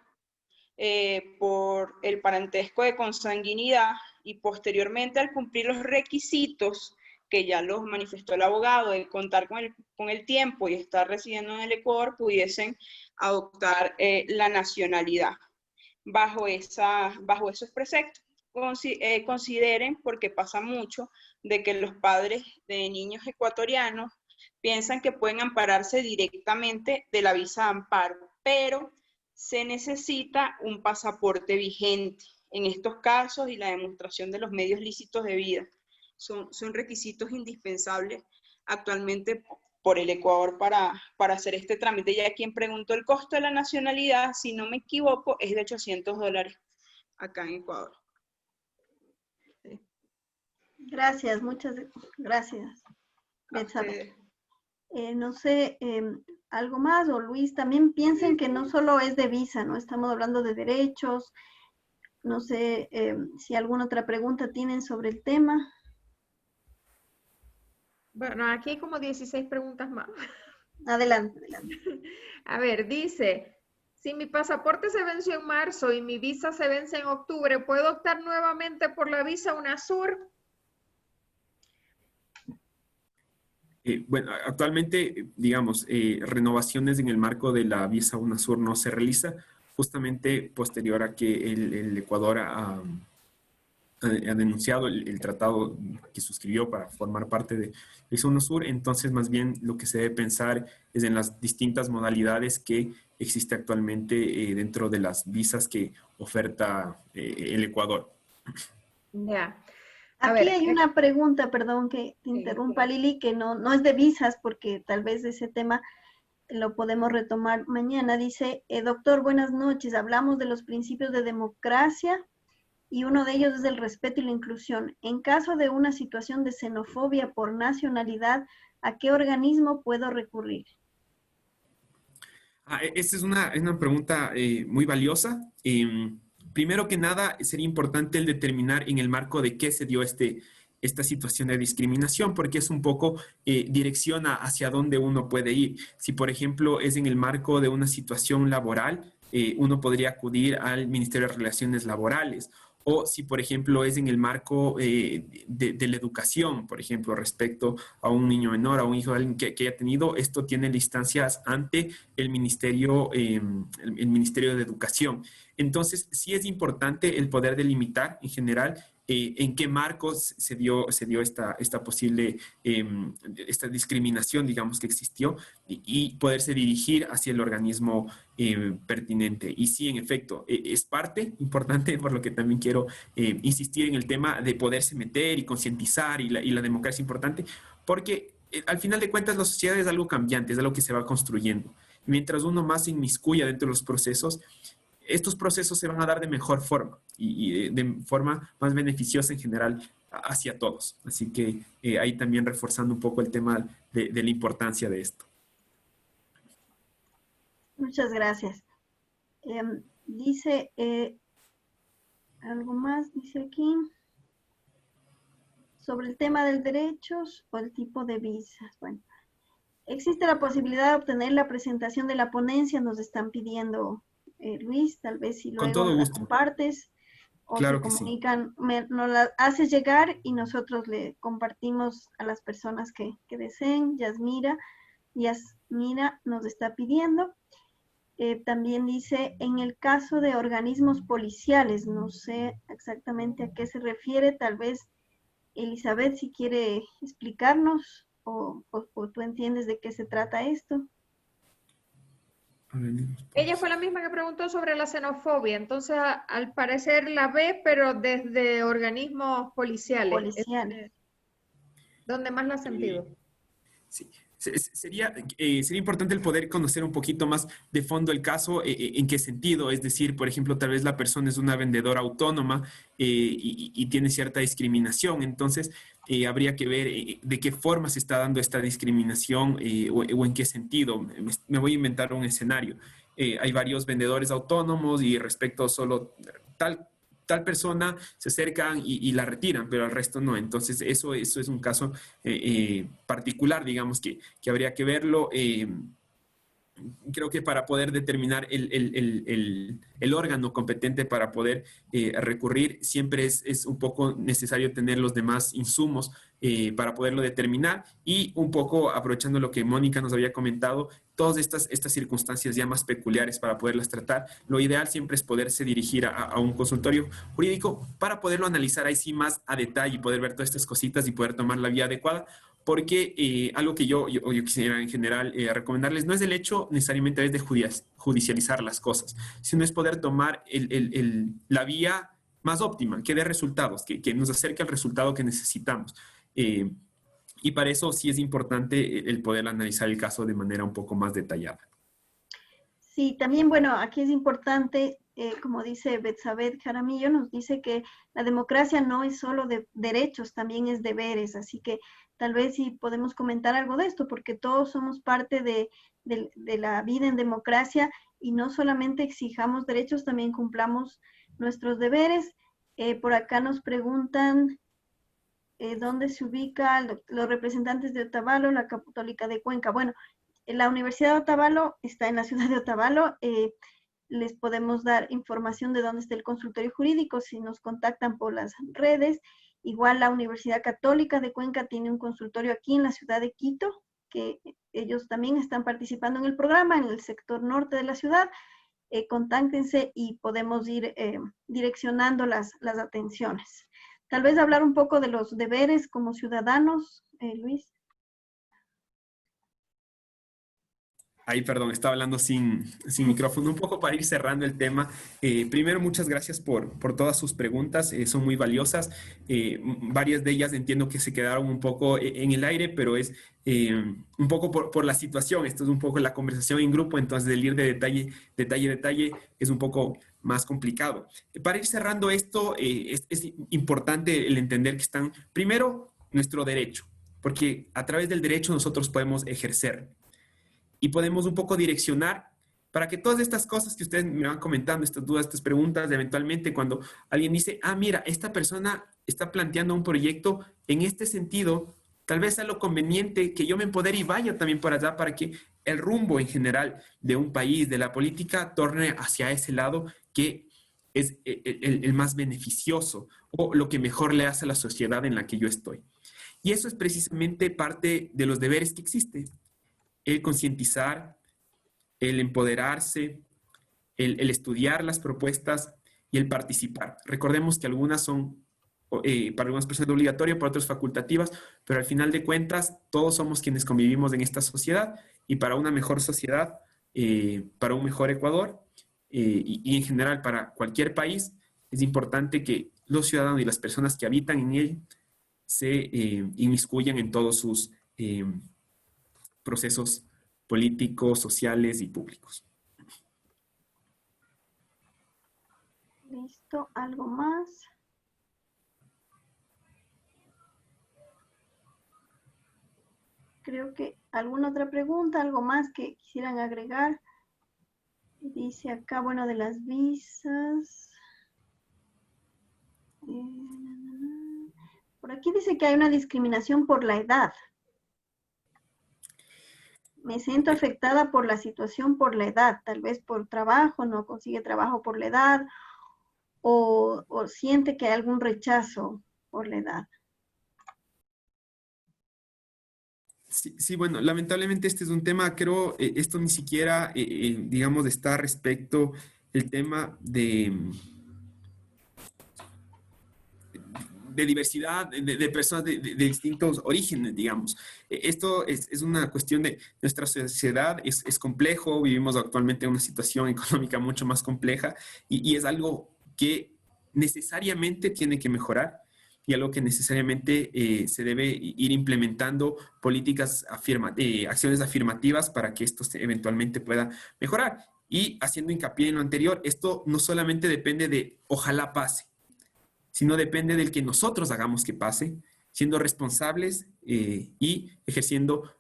por el parentesco de consanguinidad y posteriormente al cumplir los requisitos que ya los manifestó el abogado de contar con el tiempo y estar residiendo en el Ecuador, pudiesen adoptar la nacionalidad bajo esos preceptos. Consideren, porque pasa mucho, de que los padres de niños ecuatorianos piensan que pueden ampararse directamente de la visa de amparo, pero se necesita un pasaporte vigente en estos casos y la demostración de los medios lícitos de vida. Son requisitos indispensables actualmente por el Ecuador para hacer este trámite. Ya quien preguntó el costo de la nacionalidad, si no me equivoco, es de $800 acá en Ecuador. Gracias, muchas gracias. No sé, algo más, o Luis, también piensen que no solo es de visa, ¿no? Estamos hablando de derechos. No sé si alguna otra pregunta tienen sobre el tema. Bueno, aquí hay como 16 preguntas más. Adelante, adelante. A ver, dice, si mi pasaporte se venció en marzo y mi visa se vence en octubre, ¿puedo optar nuevamente por la visa UNASUR? Bueno, actualmente, digamos, renovaciones en el marco de la visa UNASUR no se realiza, justamente posterior a que el Ecuador ha denunciado el tratado que suscribió para formar parte de visa UNASUR. Entonces, más bien, lo que se debe pensar es en las distintas modalidades que existe actualmente dentro de las visas que oferta el Ecuador. Ya. Aquí hay una pregunta, perdón que te interrumpa, Lili, que no es de visas, porque tal vez ese tema lo podemos retomar mañana. Dice, doctor, buenas noches. Hablamos de los principios de democracia y uno de ellos es el respeto y la inclusión. En caso de una situación de xenofobia por nacionalidad, ¿a qué organismo puedo recurrir? Esta es una pregunta muy valiosa. Primero que nada, sería importante el determinar en el marco de qué se dio esta situación de discriminación, porque es un poco direcciona hacia dónde uno puede ir. Si, por ejemplo, es en el marco de una situación laboral, uno podría acudir al Ministerio de Relaciones Laborales. O si, por ejemplo, es en el marco de la educación, por ejemplo, respecto a un niño menor, a un hijo de alguien que haya tenido, esto tiene instancias ante el Ministerio de Educación. Entonces, sí es importante el poder delimitar en general en qué marcos se dio esta posible, esta discriminación, digamos, que existió y poderse dirigir hacia el organismo pertinente. Y sí, en efecto, es parte importante, por lo que también quiero insistir en el tema de poderse meter y concientizar y la democracia es importante, porque al final de cuentas la sociedad es algo cambiante, es algo que se va construyendo. Mientras uno más se inmiscuya dentro de los procesos, estos procesos se van a dar de mejor forma y de forma más beneficiosa en general hacia todos. Así que ahí también reforzando un poco el tema de la importancia de esto. Muchas gracias. Dice, algo más, dice aquí, sobre el tema de derechos o el tipo de visas. Bueno, existe la posibilidad de obtener la presentación de la ponencia, nos están pidiendo, Luis, tal vez si luego la compartes o claro se comunican, nos la haces llegar y nosotros le compartimos a las personas que deseen. Yasmira nos está pidiendo. También dice, en el caso de organismos policiales, no sé exactamente a qué se refiere, tal vez Elizabeth si quiere explicarnos o tú entiendes de qué se trata esto. Ella fue la misma que preguntó sobre la xenofobia, entonces al parecer la ve, pero desde organismos policiales. ¿Dónde más la ha sentido? Sí. Sería importante el poder conocer un poquito más de fondo el caso, en qué sentido, es decir, por ejemplo, tal vez la persona es una vendedora autónoma y tiene cierta discriminación, entonces habría que ver de qué forma se está dando esta discriminación o en qué sentido. Me voy a inventar un escenario. Hay varios vendedores autónomos y respecto solo tal persona se acercan y la retiran, pero al resto no. Entonces, eso es un caso particular, digamos, que habría que verlo. Creo que para poder determinar el órgano competente para poder recurrir, siempre es un poco necesario tener los demás insumos para poderlo determinar y un poco aprovechando lo que Mónica nos había comentado, todas estas circunstancias ya más peculiares para poderlas tratar, lo ideal siempre es poderse dirigir a un consultorio jurídico para poderlo analizar ahí sí más a detalle y poder ver todas estas cositas y poder tomar la vía adecuada. Porque algo que yo quisiera en general recomendarles no es el hecho necesariamente de judicializar las cosas, sino es poder tomar la vía más óptima, que dé resultados, que nos acerque al resultado que necesitamos. Y para eso sí es importante el poder analizar el caso de manera un poco más detallada. Sí, también, bueno, aquí es importante como dice Betsabeth Jaramillo, nos dice que la democracia no es solo de derechos, también es deberes. Así que tal vez si podemos comentar algo de esto, porque todos somos parte de la vida en democracia y no solamente exijamos derechos, también cumplamos nuestros deberes. Por acá nos preguntan dónde se ubican los representantes de Otavalo, la Católica de Cuenca. Bueno, la Universidad de Otavalo está en la ciudad de Otavalo. Les podemos dar información de dónde está el consultorio jurídico si nos contactan por las redes. Igual la Universidad Católica de Cuenca tiene un consultorio aquí en la ciudad de Quito, que ellos también están participando en el programa en el sector norte de la ciudad. Contáctense y podemos ir direccionando las atenciones. Tal vez hablar un poco de los deberes como ciudadanos, Luis. Ahí, perdón, estaba hablando sin micrófono, un poco para ir cerrando el tema. Primero, muchas gracias por todas sus preguntas, son muy valiosas. Varias de ellas entiendo que se quedaron un poco en el aire, pero es un poco por la situación. Esto es un poco la conversación en grupo, entonces el ir de detalle es un poco más complicado. Para ir cerrando esto, es importante el entender que están, primero, nuestro derecho, porque a través del derecho nosotros podemos ejercer. Y podemos un poco direccionar para que todas estas cosas que ustedes me van comentando, estas dudas, estas preguntas, eventualmente cuando alguien dice, mira, esta persona está planteando un proyecto en este sentido, tal vez sea lo conveniente que yo me empodere y vaya también por allá para que el rumbo en general de un país, de la política, torne hacia ese lado que es el más beneficioso o lo que mejor le hace a la sociedad en la que yo estoy. Y eso es precisamente parte de los deberes que existen. El concientizar, el empoderarse, el estudiar las propuestas y el participar. Recordemos que algunas son, para algunas personas obligatorias, para otras facultativas, pero al final de cuentas todos somos quienes convivimos en esta sociedad y para una mejor sociedad, para un mejor Ecuador y en general para cualquier país, es importante que los ciudadanos y las personas que habitan en él se inmiscuyan en todos sus procesos políticos, sociales y públicos. Listo, ¿algo más? Creo que alguna otra pregunta, algo más que quisieran agregar. Dice acá, bueno, de las visas. Por aquí dice que hay una discriminación por la edad. Me siento afectada por la situación por la edad, tal vez por trabajo, no consigue trabajo por la edad, o siente que hay algún rechazo por la edad. Sí, bueno, lamentablemente este es un tema, creo, esto ni siquiera, digamos, está respecto el tema de diversidad de personas de distintos orígenes, digamos. Esto es una cuestión de nuestra sociedad, es complejo, vivimos actualmente en una situación económica mucho más compleja y es algo que necesariamente tiene que mejorar y algo que necesariamente se debe ir implementando políticas, acciones afirmativas para que esto eventualmente pueda mejorar. Y haciendo hincapié en lo anterior, esto no solamente depende de ojalá pase, sino depende del que nosotros hagamos que pase, siendo responsables y ejerciendo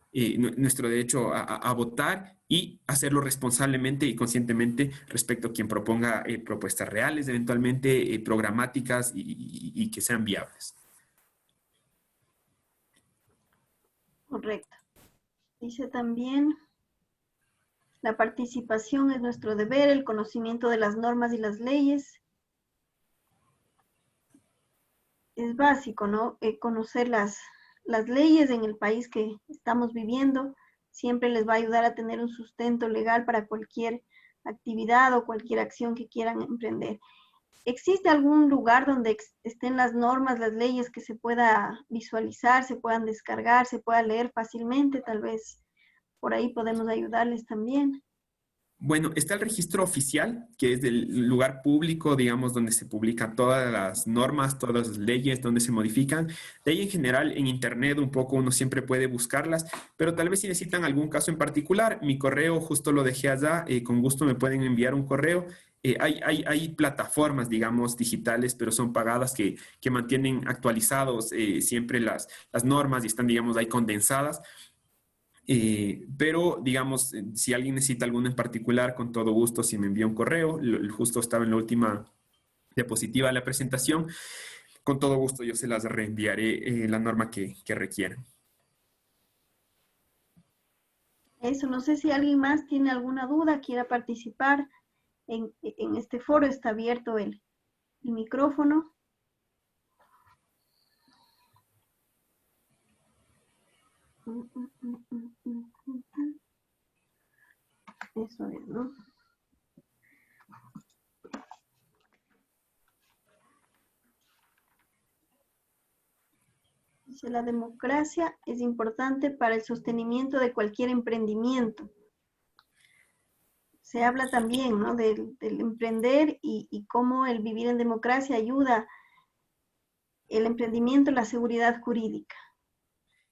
nuestro derecho a votar y hacerlo responsablemente y conscientemente respecto a quien proponga propuestas reales, eventualmente programáticas y que sean viables. Correcto. Dice también, la participación es nuestro deber, el conocimiento de las normas y las leyes. Es básico, ¿no? Conocer las leyes en el país que estamos viviendo siempre les va a ayudar a tener un sustento legal para cualquier actividad o cualquier acción que quieran emprender. ¿Existe algún lugar donde estén las normas, las leyes que se pueda visualizar, se puedan descargar, se pueda leer fácilmente? Tal vez por ahí podemos ayudarles también. Bueno, está el registro oficial, que es del lugar público, digamos, donde se publican todas las normas, todas las leyes, donde se modifican. De ahí en general en internet un poco uno siempre puede buscarlas, pero tal vez si necesitan algún caso en particular, mi correo justo lo dejé allá, con gusto me pueden enviar un correo Hay plataformas, digamos, digitales, pero son pagadas que mantienen actualizados siempre las normas y están, digamos, ahí condensadas. Pero, digamos, si alguien necesita alguno en particular, con todo gusto, si me envía un correo, justo estaba en la última diapositiva de la presentación, con todo gusto yo se las reenviaré la norma que requieran. Eso, no sé si alguien más tiene alguna duda, quiera participar en este foro, está abierto el micrófono. Eso es, ¿no? Dice, la democracia es importante para el sostenimiento de cualquier emprendimiento. Se habla también, ¿no?, del emprender y cómo el vivir en democracia ayuda el emprendimiento y la seguridad jurídica.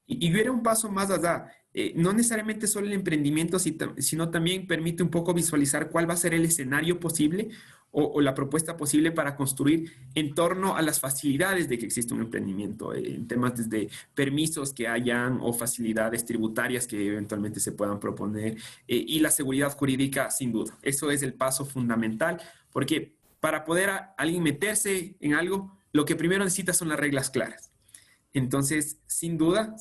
Y yo era un paso más allá. No necesariamente solo el emprendimiento, sino también permite un poco visualizar cuál va a ser el escenario posible o la propuesta posible para construir en torno a las facilidades de que existe un emprendimiento, en temas desde permisos que hayan o facilidades tributarias que eventualmente se puedan proponer, y la seguridad jurídica, sin duda. Eso es el paso fundamental, porque para poder alguien meterse en algo, lo que primero necesita son las reglas claras. Entonces, sin duda,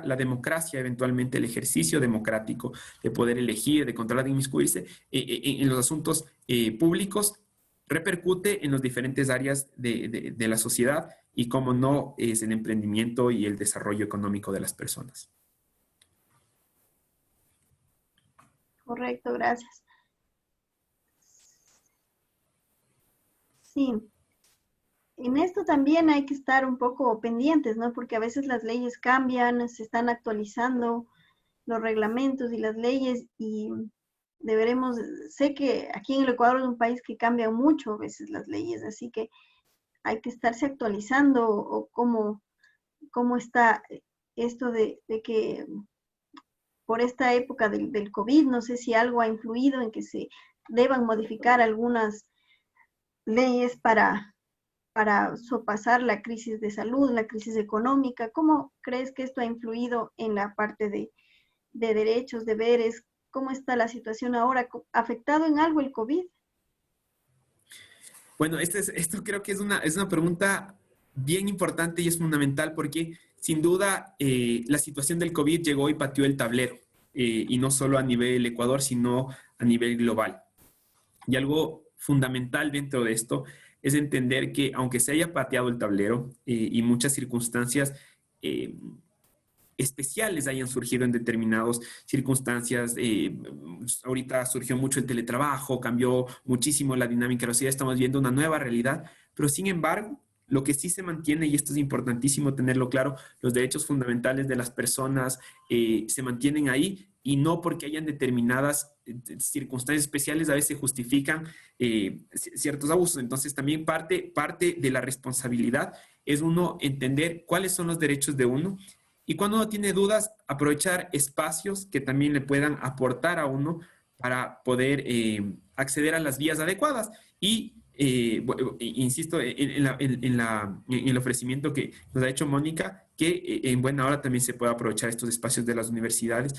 la democracia, eventualmente el ejercicio democrático de poder elegir, de controlar, de inmiscuirse en los asuntos públicos, repercute en las diferentes áreas de la sociedad y, cómo no, es el emprendimiento y el desarrollo económico de las personas. Correcto, gracias. Sí. En esto también hay que estar un poco pendientes, ¿no? Porque a veces las leyes cambian, se están actualizando los reglamentos y las leyes y deberemos, sé que aquí en el Ecuador es un país que cambia mucho a veces las leyes, así que hay que estarse actualizando o cómo está esto de que por esta época del COVID, no sé si algo ha influido en que se deban modificar algunas leyes para sopasar la crisis de salud, la crisis económica. ¿Cómo crees que esto ha influido en la parte de derechos, deberes? ¿Cómo está la situación ahora? ¿Afectado en algo el COVID? Bueno, esto creo que es una pregunta bien importante y es fundamental porque, sin duda, la situación del COVID llegó y pateó el tablero, y no solo a nivel Ecuador, sino a nivel global. Y algo fundamental dentro de esto es entender que, aunque se haya pateado el tablero y muchas circunstancias especiales hayan surgido en determinadas circunstancias, ahorita surgió mucho el teletrabajo, cambió muchísimo la dinámica de la sociedad, estamos viendo una nueva realidad, pero sin embargo, lo que sí se mantiene, y esto es importantísimo tenerlo claro, los derechos fundamentales de las personas se mantienen ahí, y no porque hayan determinadas circunstancias especiales a veces justifican ciertos abusos. Entonces también parte de la responsabilidad es uno entender cuáles son los derechos de uno, y cuando uno tiene dudas, aprovechar espacios que también le puedan aportar a uno para poder acceder a las vías adecuadas. Y insisto en el ofrecimiento que nos ha hecho Mónica, que en buena hora también se puede aprovechar estos espacios de las universidades,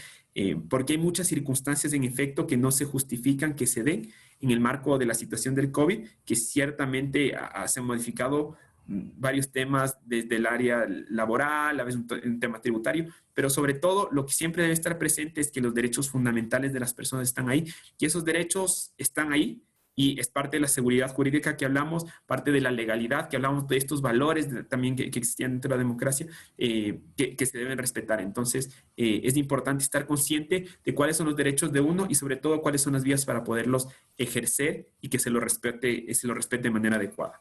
porque hay muchas circunstancias en efecto que no se justifican que se den en el marco de la situación del COVID, que ciertamente se han modificado varios temas desde el área laboral, a veces un tema tributario, pero sobre todo lo que siempre debe estar presente es que los derechos fundamentales de las personas están ahí, y esos derechos están ahí, y es parte de la seguridad jurídica que hablamos, parte de la legalidad que hablamos, de estos valores también que existían dentro de la democracia, que se deben respetar. Entonces, es importante estar consciente de cuáles son los derechos de uno y sobre todo cuáles son las vías para poderlos ejercer y que se lo respete de manera adecuada.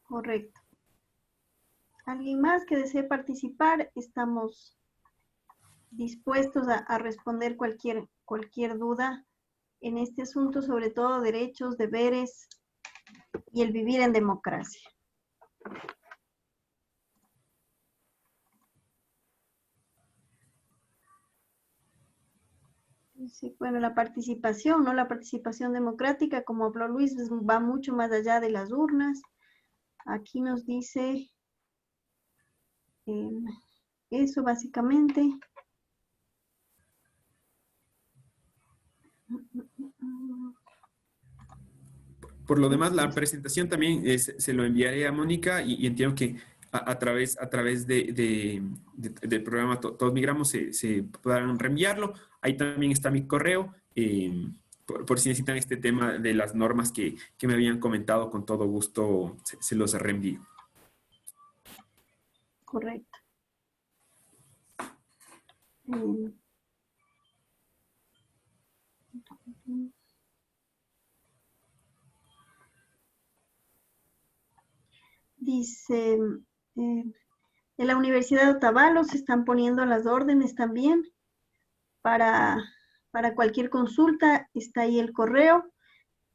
Correcto. ¿Alguien más que desee participar? Estamos dispuestos a responder cualquier duda en este asunto, sobre todo derechos, deberes y el vivir en democracia. Sí, bueno, la participación, ¿no? La participación democrática, como habló Luis, va mucho más allá de las urnas. Aquí nos dice eso básicamente. Por lo demás, la presentación también se lo enviaré a Mónica y entiendo que a través del programa Todos Migramos se podrán reenviarlo. Ahí también está mi correo. Por si necesitan este tema de las normas que me habían comentado, con todo gusto se los reenvío. Correcto. Dice, en la Universidad de Otavalo se están poniendo las órdenes también para cualquier consulta. Está ahí el correo.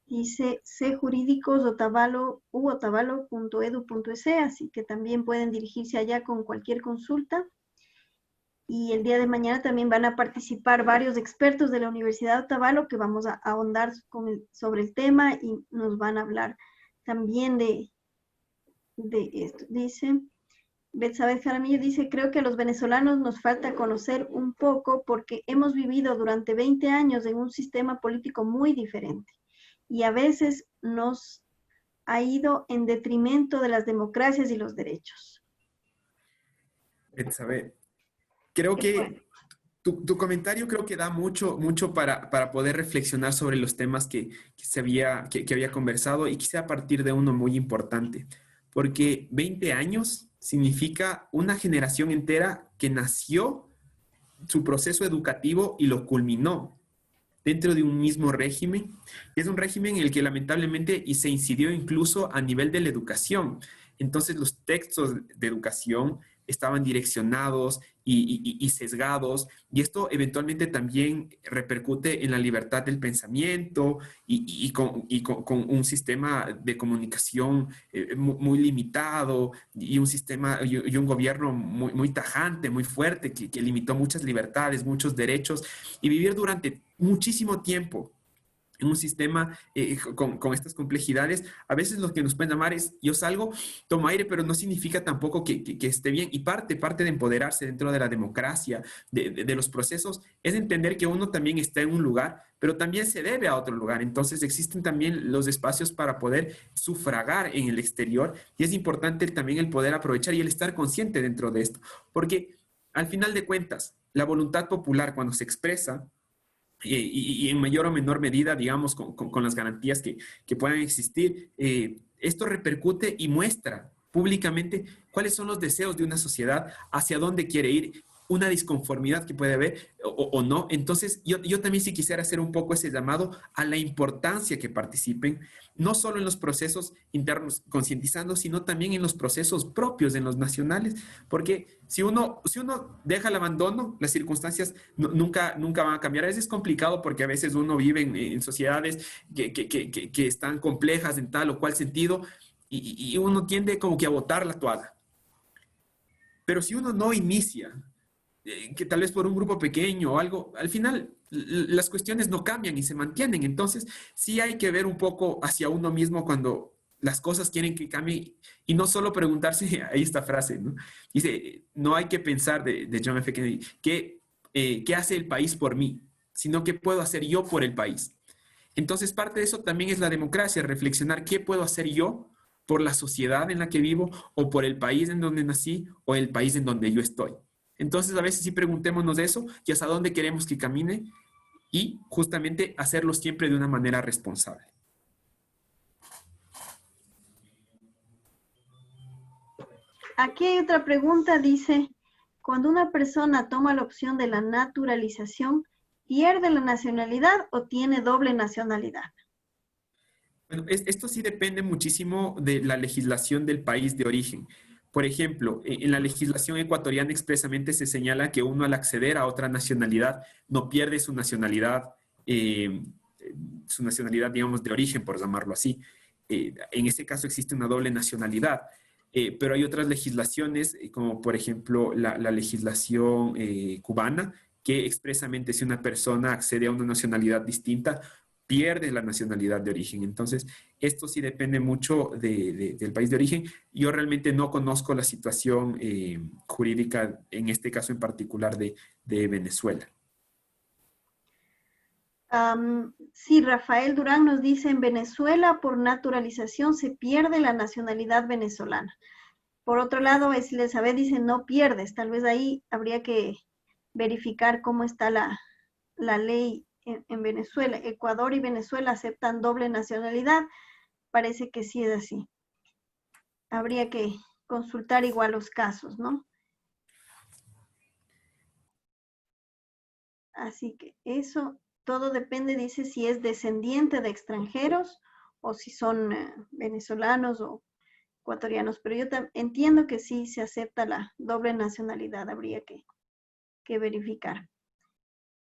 Dice cjurídicos.otavalo.edu.es, así que también pueden dirigirse allá con cualquier consulta. Y el día de mañana también van a participar varios expertos de la Universidad de Otavalo que vamos a ahondar sobre el tema y nos van a hablar también de esto. Dice, Betsabeth Jaramillo dice, creo que a los venezolanos nos falta conocer un poco porque hemos vivido durante 20 años en un sistema político muy diferente y a veces nos ha ido en detrimento de las democracias y los derechos. Betsabeth, creo que tu comentario creo que da mucho para poder reflexionar sobre los temas que había conversado, y quise a partir de uno muy importante, porque 20 años significa una generación entera que nació su proceso educativo y lo culminó dentro de un mismo régimen. Es un régimen en el que lamentablemente y se incidió incluso a nivel de la educación. Entonces los textos de educación estaban direccionados y sesgados, y esto eventualmente también repercute en la libertad del pensamiento y con un sistema de comunicación muy limitado, y un sistema y un gobierno muy tajante, muy fuerte, que limitó muchas libertades, muchos derechos, y vivir durante muchísimo tiempo en un sistema con estas complejidades. A veces lo que nos pueden llamar es, yo salgo, tomo aire, pero no significa tampoco que esté bien. Y parte de empoderarse dentro de la democracia, de los procesos, es entender que uno también está en un lugar, pero también se debe a otro lugar. Entonces existen también los espacios para poder sufragar en el exterior, y es importante también el poder aprovechar y el estar consciente dentro de esto. Porque al final de cuentas, la voluntad popular, cuando se expresa, y en mayor o menor medida, digamos, con las garantías que puedan existir, esto repercute y muestra públicamente cuáles son los deseos de una sociedad, hacia dónde quiere ir, una disconformidad que puede haber o no. Entonces, yo también sí quisiera hacer un poco ese llamado a la importancia que participen, no solo en los procesos internos concientizando, sino también en los procesos propios, en los nacionales, porque si uno deja el abandono, las circunstancias nunca van a cambiar. A veces es complicado porque a veces uno vive en sociedades que están complejas en tal o cual sentido, y uno tiende como que a botar la toalla. Pero si uno no inicia, que tal vez por un grupo pequeño o algo, al final las cuestiones no cambian y se mantienen. Entonces, sí hay que ver un poco hacia uno mismo cuando las cosas quieren que cambien, y no solo preguntarse, ahí esta frase, ¿no? Dice, no hay que pensar de John F. Kennedy, ¿qué hace el país por mí? Sino qué puedo hacer yo por el país. Entonces, parte de eso también es la democracia, reflexionar qué puedo hacer yo por la sociedad en la que vivo, o por el país en donde nací, o el país en donde yo estoy. Entonces, a veces sí preguntémonos de eso y hasta dónde queremos que camine, y justamente hacerlo siempre de una manera responsable. Aquí hay otra pregunta, dice, cuando una persona toma la opción de la naturalización, ¿pierde la nacionalidad o tiene doble nacionalidad? Bueno, esto sí depende muchísimo de la legislación del país de origen. Por ejemplo, en la legislación ecuatoriana expresamente se señala que uno, al acceder a otra nacionalidad, no pierde su nacionalidad, digamos, de origen, por llamarlo así. En este caso existe una doble nacionalidad, pero hay otras legislaciones, como por ejemplo la legislación cubana, que expresamente si una persona accede a una nacionalidad distinta, pierde la nacionalidad de origen. Entonces, esto sí depende mucho del país de origen. Yo realmente no conozco la situación jurídica, en este caso en particular, de Venezuela. Sí, Rafael Durán nos dice, en Venezuela por naturalización se pierde la nacionalidad venezolana. Por otro lado, Elizabeth dice, no pierdes. Tal vez ahí habría que verificar cómo está la ley en Venezuela. Ecuador y Venezuela aceptan doble nacionalidad. Parece que sí es así. Habría que consultar igual los casos, ¿no? Así que eso todo depende, dice, si es descendiente de extranjeros o si son venezolanos o ecuatorianos. Pero yo entiendo que sí se acepta la doble nacionalidad. Habría que verificar.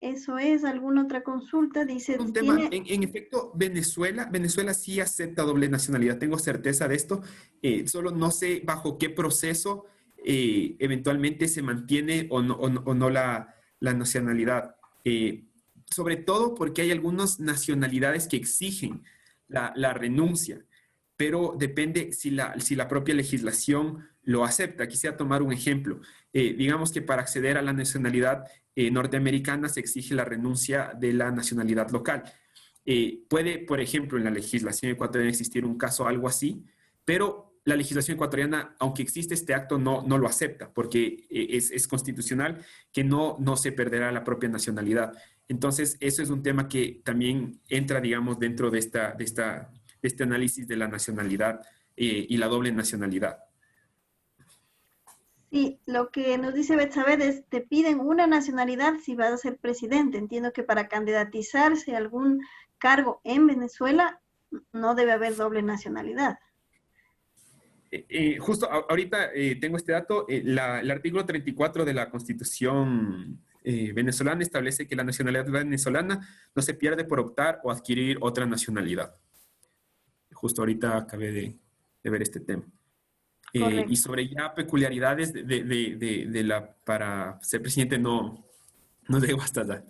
Eso es. ¿Alguna otra consulta? Dice, Un tema, en efecto, Venezuela sí acepta doble nacionalidad, tengo certeza de esto, solo no sé bajo qué proceso eventualmente se mantiene o no la nacionalidad. Sobre todo porque hay algunas nacionalidades que exigen la renuncia, pero depende si la propia legislación lo acepta. Quisiera tomar un ejemplo. Digamos que para acceder a la nacionalidad norteamericana se exige la renuncia de la nacionalidad local. Puede, por ejemplo, en la legislación ecuatoriana existir un caso algo así, pero la legislación ecuatoriana, aunque existe este acto, no lo acepta, porque es constitucional que no se perderá la propia nacionalidad. Entonces, eso es un tema que también entra, digamos, dentro de este análisis de la nacionalidad y la doble nacionalidad. Sí, lo que nos dice Betsabé es, te piden una nacionalidad si vas a ser presidente. Entiendo que para candidatizarse a algún cargo en Venezuela no debe haber doble nacionalidad. Justo ahorita tengo este dato, el artículo 34 de la Constitución venezolana establece que la nacionalidad venezolana no se pierde por optar o adquirir otra nacionalidad. Justo ahorita acabé de ver este tema. Y sobre ya peculiaridades para ser presidente no llego hasta allá.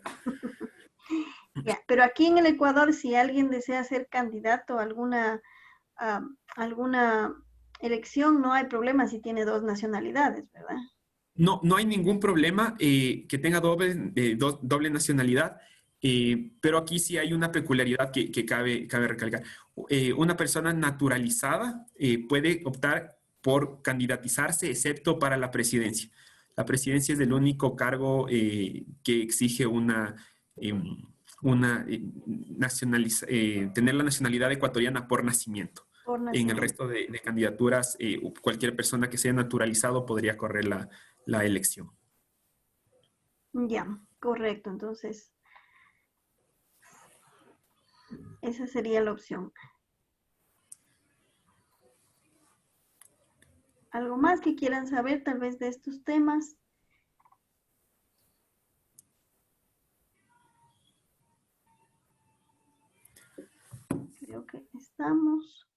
Ya, pero aquí en el Ecuador, si alguien desea ser candidato a alguna elección, no hay problema si tiene dos nacionalidades, ¿verdad? No hay ningún problema que tenga doble nacionalidad, pero aquí sí hay una peculiaridad que cabe recalcar. Una persona naturalizada puede optar por candidatizarse, excepto para la presidencia. La presidencia es el único cargo que exige tener la nacionalidad ecuatoriana por nacimiento. En el resto de candidaturas, cualquier persona que sea naturalizado podría correr la elección. Ya, correcto. Entonces, esa sería la opción. ¿Algo más que quieran saber tal vez de estos temas? Creo que estamos.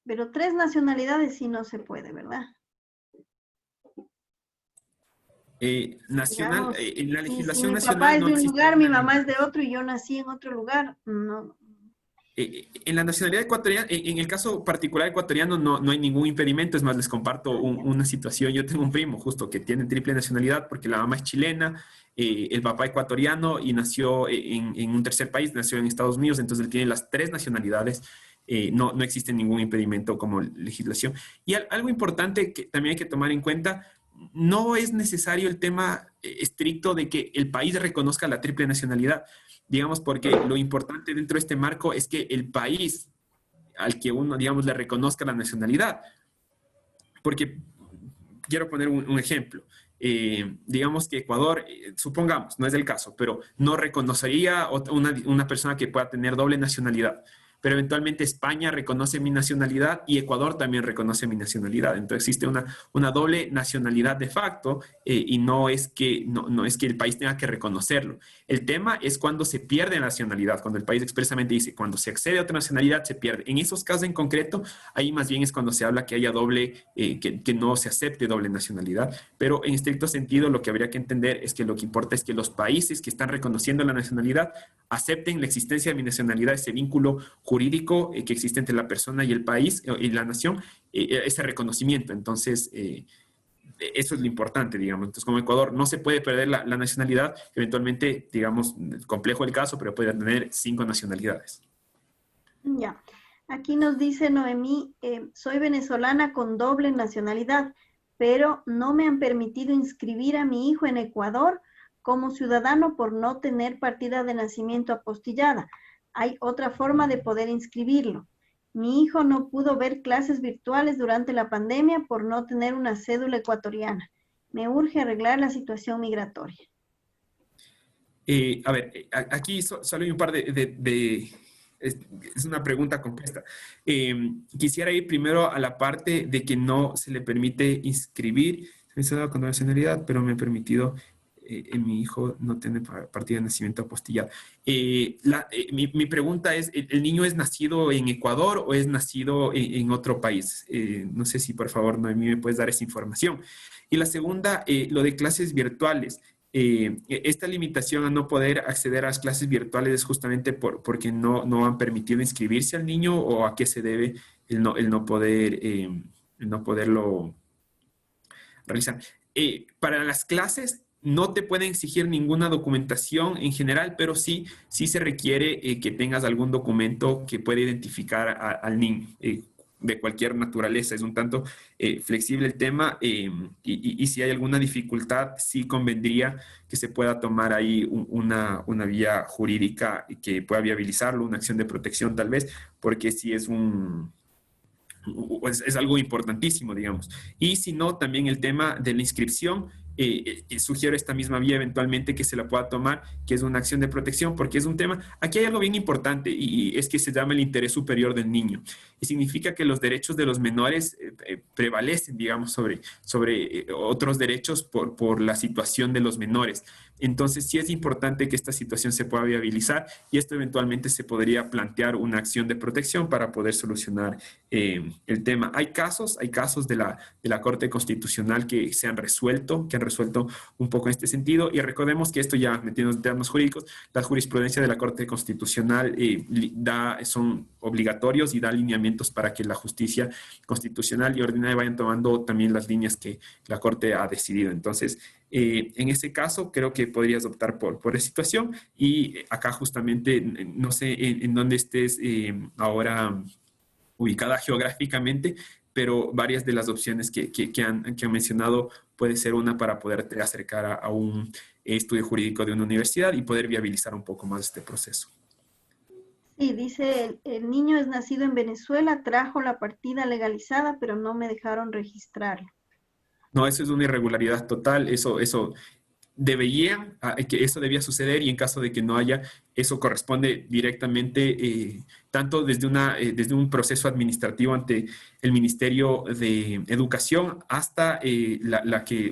Pero 3 nacionalidades sí no se puede, ¿verdad? Nacional, Digamos, en la legislación mi nacional papá es no de un existe lugar, mi una mamá es de otro y yo nací en otro lugar, no. en la nacionalidad ecuatoriana, en el caso particular ecuatoriano, no hay ningún impedimento. Es más, les comparto una situación. Yo tengo un primo justo que tiene triple nacionalidad porque la mamá es chilena, el papá ecuatoriano y nació en un tercer país, nació en Estados Unidos, entonces él tiene las 3 nacionalidades. No existe ningún impedimento como legislación. Y algo importante que también hay que tomar en cuenta, no es necesario el tema estricto de que el país reconozca la triple nacionalidad, digamos, porque lo importante dentro de este marco es que el país al que uno, digamos, le reconozca la nacionalidad. Porque quiero poner un ejemplo. Digamos que Ecuador, supongamos, no es el caso, pero no reconocería una persona que pueda tener doble nacionalidad. pero eventualmente España reconoce mi nacionalidad y Ecuador también reconoce mi nacionalidad. Entonces existe una doble nacionalidad de facto y no es que el país tenga que reconocerlo. El tema es cuando se pierde la nacionalidad, cuando el país expresamente dice, cuando se accede a otra nacionalidad se pierde. En esos casos en concreto, ahí más bien es cuando se habla que haya que no se acepte doble nacionalidad, pero en estricto sentido lo que habría que entender es que lo que importa es que los países que están reconociendo la nacionalidad acepten la existencia de mi nacionalidad, ese vínculo jurídico que existe entre la persona y el país y la nación, ese reconocimiento. Entonces, eso es lo importante, digamos. Entonces, como Ecuador no se puede perder la nacionalidad, eventualmente, digamos, complejo el caso, pero puede tener 5 nacionalidades. Ya. Aquí nos dice Noemí, soy venezolana con doble nacionalidad, pero no me han permitido inscribir a mi hijo en Ecuador como ciudadano por no tener partida de nacimiento apostillada. Hay otra forma de poder inscribirlo. Mi hijo no pudo ver clases virtuales durante la pandemia por no tener una cédula ecuatoriana. Me urge arreglar la situación migratoria. A ver, aquí solo hay un par es una pregunta compuesta. Quisiera ir primero a la parte de que no se le permite inscribir, se me ha dado con nacionalidad, pero me ha permitido mi hijo no tiene partida de nacimiento apostillada. Mi pregunta es, ¿el niño es nacido en Ecuador o es nacido en otro país? No sé si por favor, Noemí, me puedes dar esa información. Y la segunda, lo de clases virtuales. Esta limitación a no poder acceder a las clases virtuales es justamente porque no han permitido inscribirse al niño, o a qué se debe el no poderlo realizar. Para las clases no te pueden exigir ninguna documentación en general, pero sí se requiere que tengas algún documento que pueda identificar al niño. De cualquier naturaleza. Es un tanto flexible el tema y si hay alguna dificultad, sí convendría que se pueda tomar ahí una vía jurídica que pueda viabilizarlo, una acción de protección tal vez, porque sí es algo importantísimo, digamos. Y si no, también el tema de la inscripción, sugiero esta misma vía eventualmente que se la pueda tomar, que es una acción de protección, porque es un tema, aquí hay algo bien importante y es que se llama el interés superior del niño. Y significa que los derechos de los menores prevalecen, digamos, sobre otros derechos por la situación de los menores. Entonces, sí es importante que esta situación se pueda viabilizar y esto eventualmente se podría plantear una acción de protección para poder solucionar el tema. Hay casos de la Corte Constitucional que han resuelto un poco en este sentido, y recordemos que esto, ya metiéndonos en temas jurídicos, la jurisprudencia de la Corte Constitucional son obligatorios y da lineamientos para que la justicia constitucional y ordinaria vayan tomando también las líneas que la Corte ha decidido. Entonces, en ese caso, creo que podrías optar por esa situación, y acá justamente, no sé en dónde estés ahora ubicada geográficamente, pero varias de las opciones que han mencionado puede ser una para poderte acercar a un estudio jurídico de una universidad y poder viabilizar un poco más este proceso. Sí, dice, el niño es nacido en Venezuela, trajo la partida legalizada, pero no me dejaron registrarlo. No, eso es una irregularidad total, eso debía suceder, y en caso de que no haya, eso corresponde directamente tanto desde un proceso administrativo ante el Ministerio de Educación hasta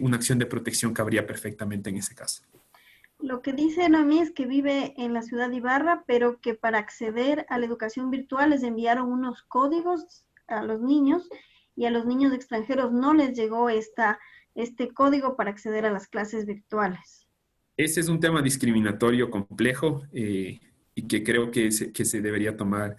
una acción de protección cabría perfectamente en ese caso. Lo que dice Noemí es que vive en la ciudad de Ibarra, pero que para acceder a la educación virtual les enviaron unos códigos a los niños, y a los niños extranjeros no les llegó este código para acceder a las clases virtuales. Ese es un tema discriminatorio complejo y que creo que se debería tomar,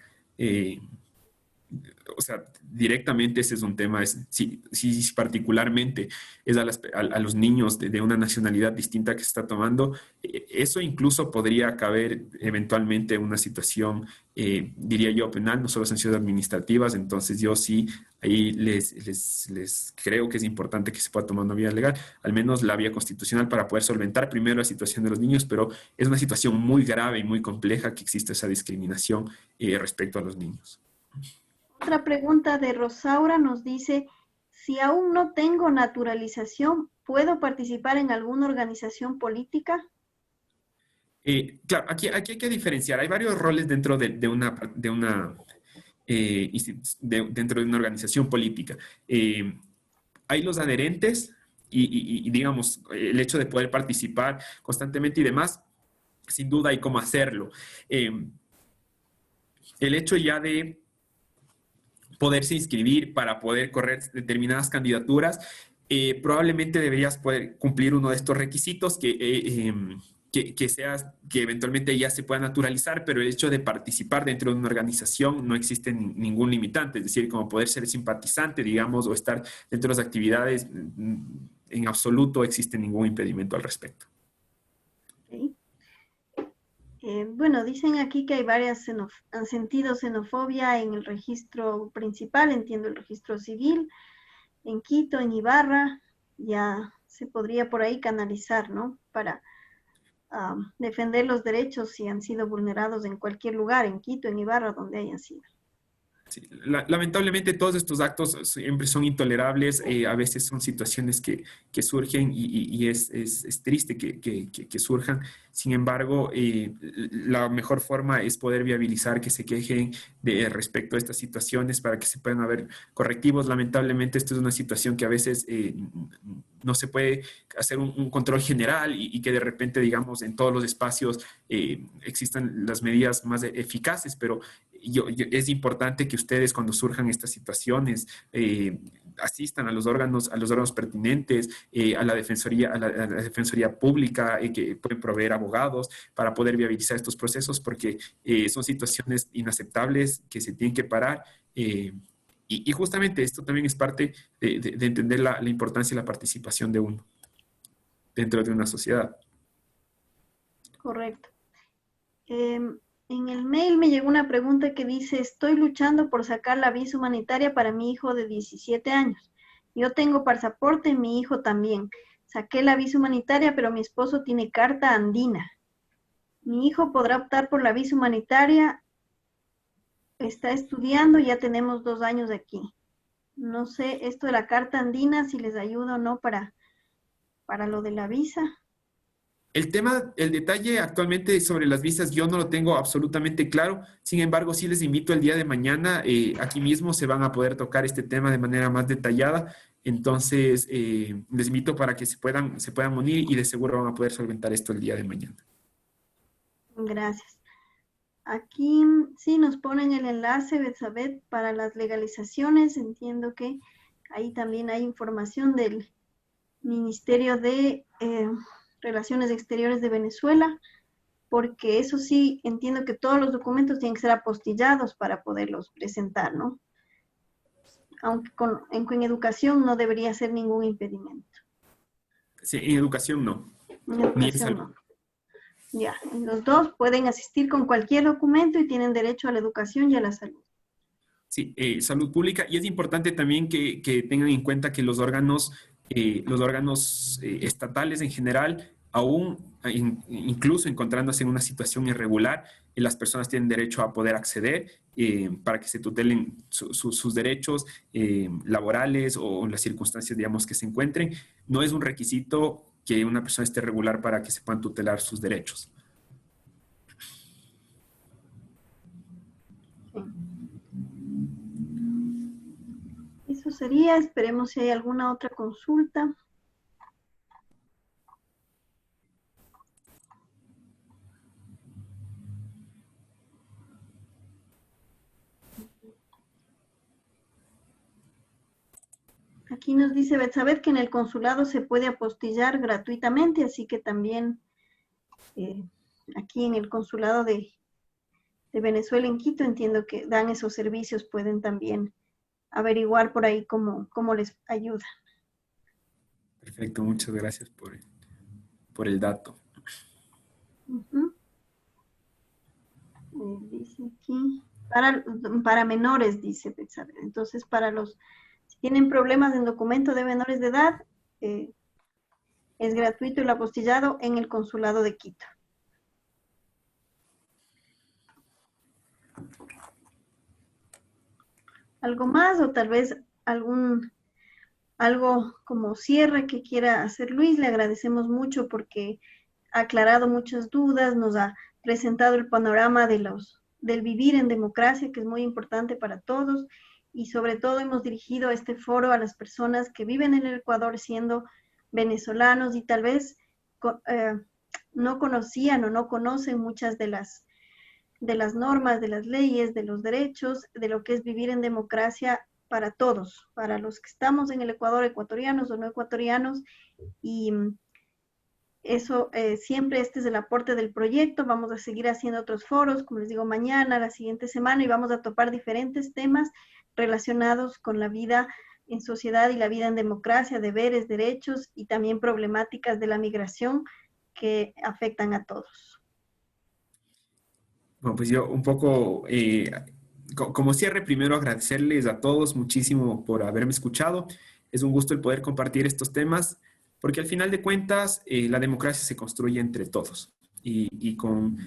o sea, directamente ese es un tema, si particularmente es a los niños de una nacionalidad distinta que se está tomando, eso incluso podría caber eventualmente una situación, diría yo, penal, no solo sanciones administrativas. Entonces yo sí, ahí les creo que es importante que se pueda tomar una vía legal, al menos la vía constitucional, para poder solventar primero la situación de los niños, pero es una situación muy grave y muy compleja que existe esa discriminación respecto a los niños. Otra pregunta de Rosaura nos dice, si aún no tengo naturalización, ¿puedo participar en alguna organización política? Claro, aquí hay que diferenciar. Hay varios roles dentro dentro de una organización política. Hay los adherentes y, digamos, el hecho de poder participar constantemente y demás, sin duda hay cómo hacerlo. El hecho ya de poderse inscribir para poder correr determinadas candidaturas, probablemente deberías poder cumplir uno de estos requisitos que eventualmente ya se pueda naturalizar, pero el hecho de participar dentro de una organización no existe ningún limitante, es decir, como poder ser simpatizante, digamos, o estar dentro de las actividades, en absoluto existe ningún impedimento al respecto. Ok. Bueno, dicen aquí que hay varias han sentido xenofobia en el registro principal, entiendo el registro civil, en Quito, en Ibarra, ya se podría por ahí canalizar, ¿no? Para defender los derechos si han sido vulnerados en cualquier lugar, en Quito, en Ibarra, donde hayan sido. Sí, lamentablemente todos estos actos siempre son intolerables, a veces son situaciones que surgen y es triste que surjan. Sin embargo, la mejor forma es poder viabilizar que se quejen respecto a estas situaciones para que se puedan haber correctivos. Lamentablemente esto es una situación que a veces no se puede hacer un control general y que de repente, digamos, en todos los espacios existan las medidas más eficaces, pero es importante que ustedes cuando surjan estas situaciones asistan a los órganos pertinentes, a la defensoría pública, que pueden proveer abogados para poder viabilizar estos procesos, porque son situaciones inaceptables que se tienen que parar. Y justamente esto también es parte de entender la importancia y la participación de uno dentro de una sociedad. Correcto. En el mail me llegó una pregunta que dice, estoy luchando por sacar la visa humanitaria para mi hijo de 17 años. Yo tengo pasaporte, mi hijo también. Saqué la visa humanitaria, pero mi esposo tiene carta andina. Mi hijo podrá optar por la visa humanitaria. Está estudiando, ya tenemos 2 años aquí. No sé esto de la carta andina, si les ayuda o no para lo de la visa. El detalle actualmente sobre las visas yo no lo tengo absolutamente claro. Sin embargo, sí les invito el día de mañana. Aquí mismo se van a poder tocar este tema de manera más detallada. Entonces, les invito para que se puedan unir y de seguro van a poder solventar esto el día de mañana. Gracias. Aquí sí nos ponen el enlace, Betsabeth, para las legalizaciones. Entiendo que ahí también hay información del Ministerio de Relaciones Exteriores de Venezuela, porque eso sí, entiendo que todos los documentos tienen que ser apostillados para poderlos presentar, ¿no? Aunque en educación no debería ser ningún impedimento. Sí, en educación no. En educación no. Ya, los dos pueden asistir con cualquier documento y tienen derecho a la educación y a la salud. Sí, salud pública. Y es importante también que tengan en cuenta que los órganos estatales en general, incluso encontrándose en una situación irregular, las personas tienen derecho a poder acceder para que se tutelen sus derechos laborales o en las circunstancias, digamos, que se encuentren. No es un requisito que una persona esté regular para que se puedan tutelar sus derechos. Eso sería, esperemos si hay alguna otra consulta. Aquí nos dice Betsabeth que en el consulado se puede apostillar gratuitamente, así que también aquí en el consulado de Venezuela en Quito entiendo que dan esos servicios, pueden también averiguar por ahí cómo les ayuda. Perfecto, muchas gracias por el dato. Dice aquí, para menores, dice Betsabeth. Entonces, si tienen problemas en documento de menores de edad, es gratuito el apostillado en el consulado de Quito. ¿Algo más o tal vez algo como cierre que quiera hacer Luis? Le agradecemos mucho porque aclarado muchas dudas, nos ha presentado el panorama del vivir en democracia, que es muy importante para todos, y sobre todo hemos dirigido este foro a las personas que viven en el Ecuador siendo venezolanos y tal vez no conocían o no conocen muchas de las normas, de las leyes, de los derechos, de lo que es vivir en democracia para todos, para los que estamos en el Ecuador, ecuatorianos o no ecuatorianos, y eso siempre este es el aporte del proyecto. Vamos a seguir haciendo otros foros, como les digo, mañana, la siguiente semana, y vamos a topar diferentes temas relacionados con la vida en sociedad y la vida en democracia, deberes, derechos y también problemáticas de la migración que afectan a todos. Bueno, pues yo un poco, como cierre, primero agradecerles a todos muchísimo por haberme escuchado. Es un gusto el poder compartir estos temas, porque al final de cuentas la democracia se construye entre todos y con...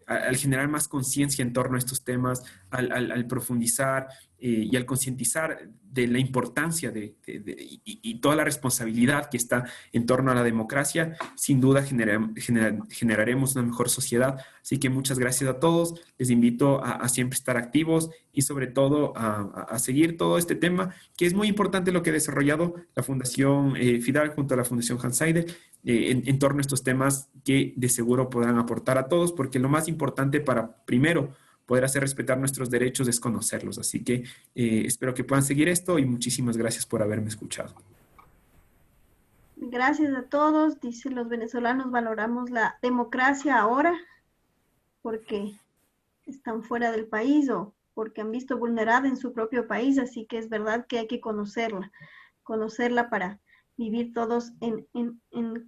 al generar más conciencia en torno a estos temas, al profundizar y al concientizar de la importancia y toda la responsabilidad que está en torno a la democracia, sin duda generaremos una mejor sociedad. Así que muchas gracias a todos. Les invito a siempre estar activos y sobre todo a seguir todo este tema, que es muy importante lo que ha desarrollado la Fundación FIDAL junto a la Fundación Hans Eyde, en torno a estos temas que de seguro podrán aportar a todos, porque lo más importante para, primero, poder hacer respetar nuestros derechos es conocerlos. Así que espero que puedan seguir esto y muchísimas gracias por haberme escuchado. Gracias a todos. Dice, los venezolanos valoramos la democracia ahora porque están fuera del país o porque han visto vulnerada en su propio país, así que es verdad que hay que conocerla para vivir todos en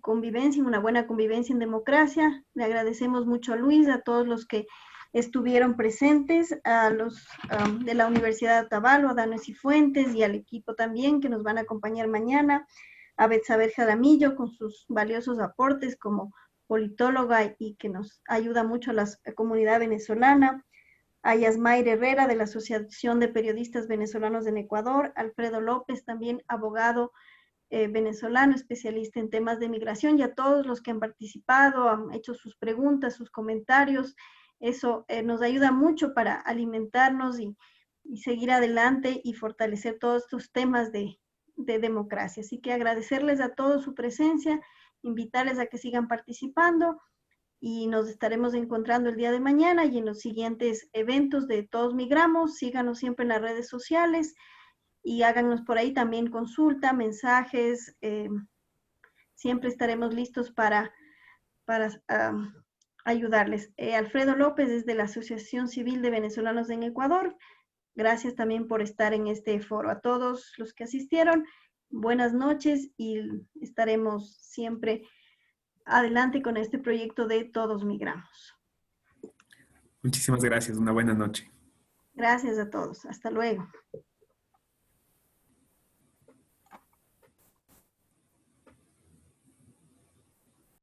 convivencia, en una buena convivencia en democracia. Le agradecemos mucho a Luis, a todos los que estuvieron presentes, a los de la Universidad de Otavalo, a Danes y Fuentes y al equipo también que nos van a acompañar mañana, a Betsaber Jaramillo con sus valiosos aportes como politóloga y que nos ayuda mucho a la comunidad venezolana, a Yasmair Herrera de la Asociación de Periodistas Venezolanos en Ecuador, Alfredo López, también abogado venezolano, especialista en temas de migración, y a todos los que han participado, han hecho sus preguntas, sus comentarios. Eso nos ayuda mucho para alimentarnos y seguir adelante y fortalecer todos estos temas de democracia. Así que agradecerles a todos su presencia, invitarles a que sigan participando y nos estaremos encontrando el día de mañana y en los siguientes eventos de Todos Migramos. Síganos siempre en las redes sociales y háganos por ahí también consulta, mensajes. Siempre estaremos listos para ayudarles. Alfredo López es de la Asociación Civil de Venezolanos en Ecuador. Gracias también por estar en este foro. A todos los que asistieron, buenas noches y estaremos siempre adelante con este proyecto de Todos Migramos. Muchísimas gracias. Una buena noche. Gracias a todos. Hasta luego.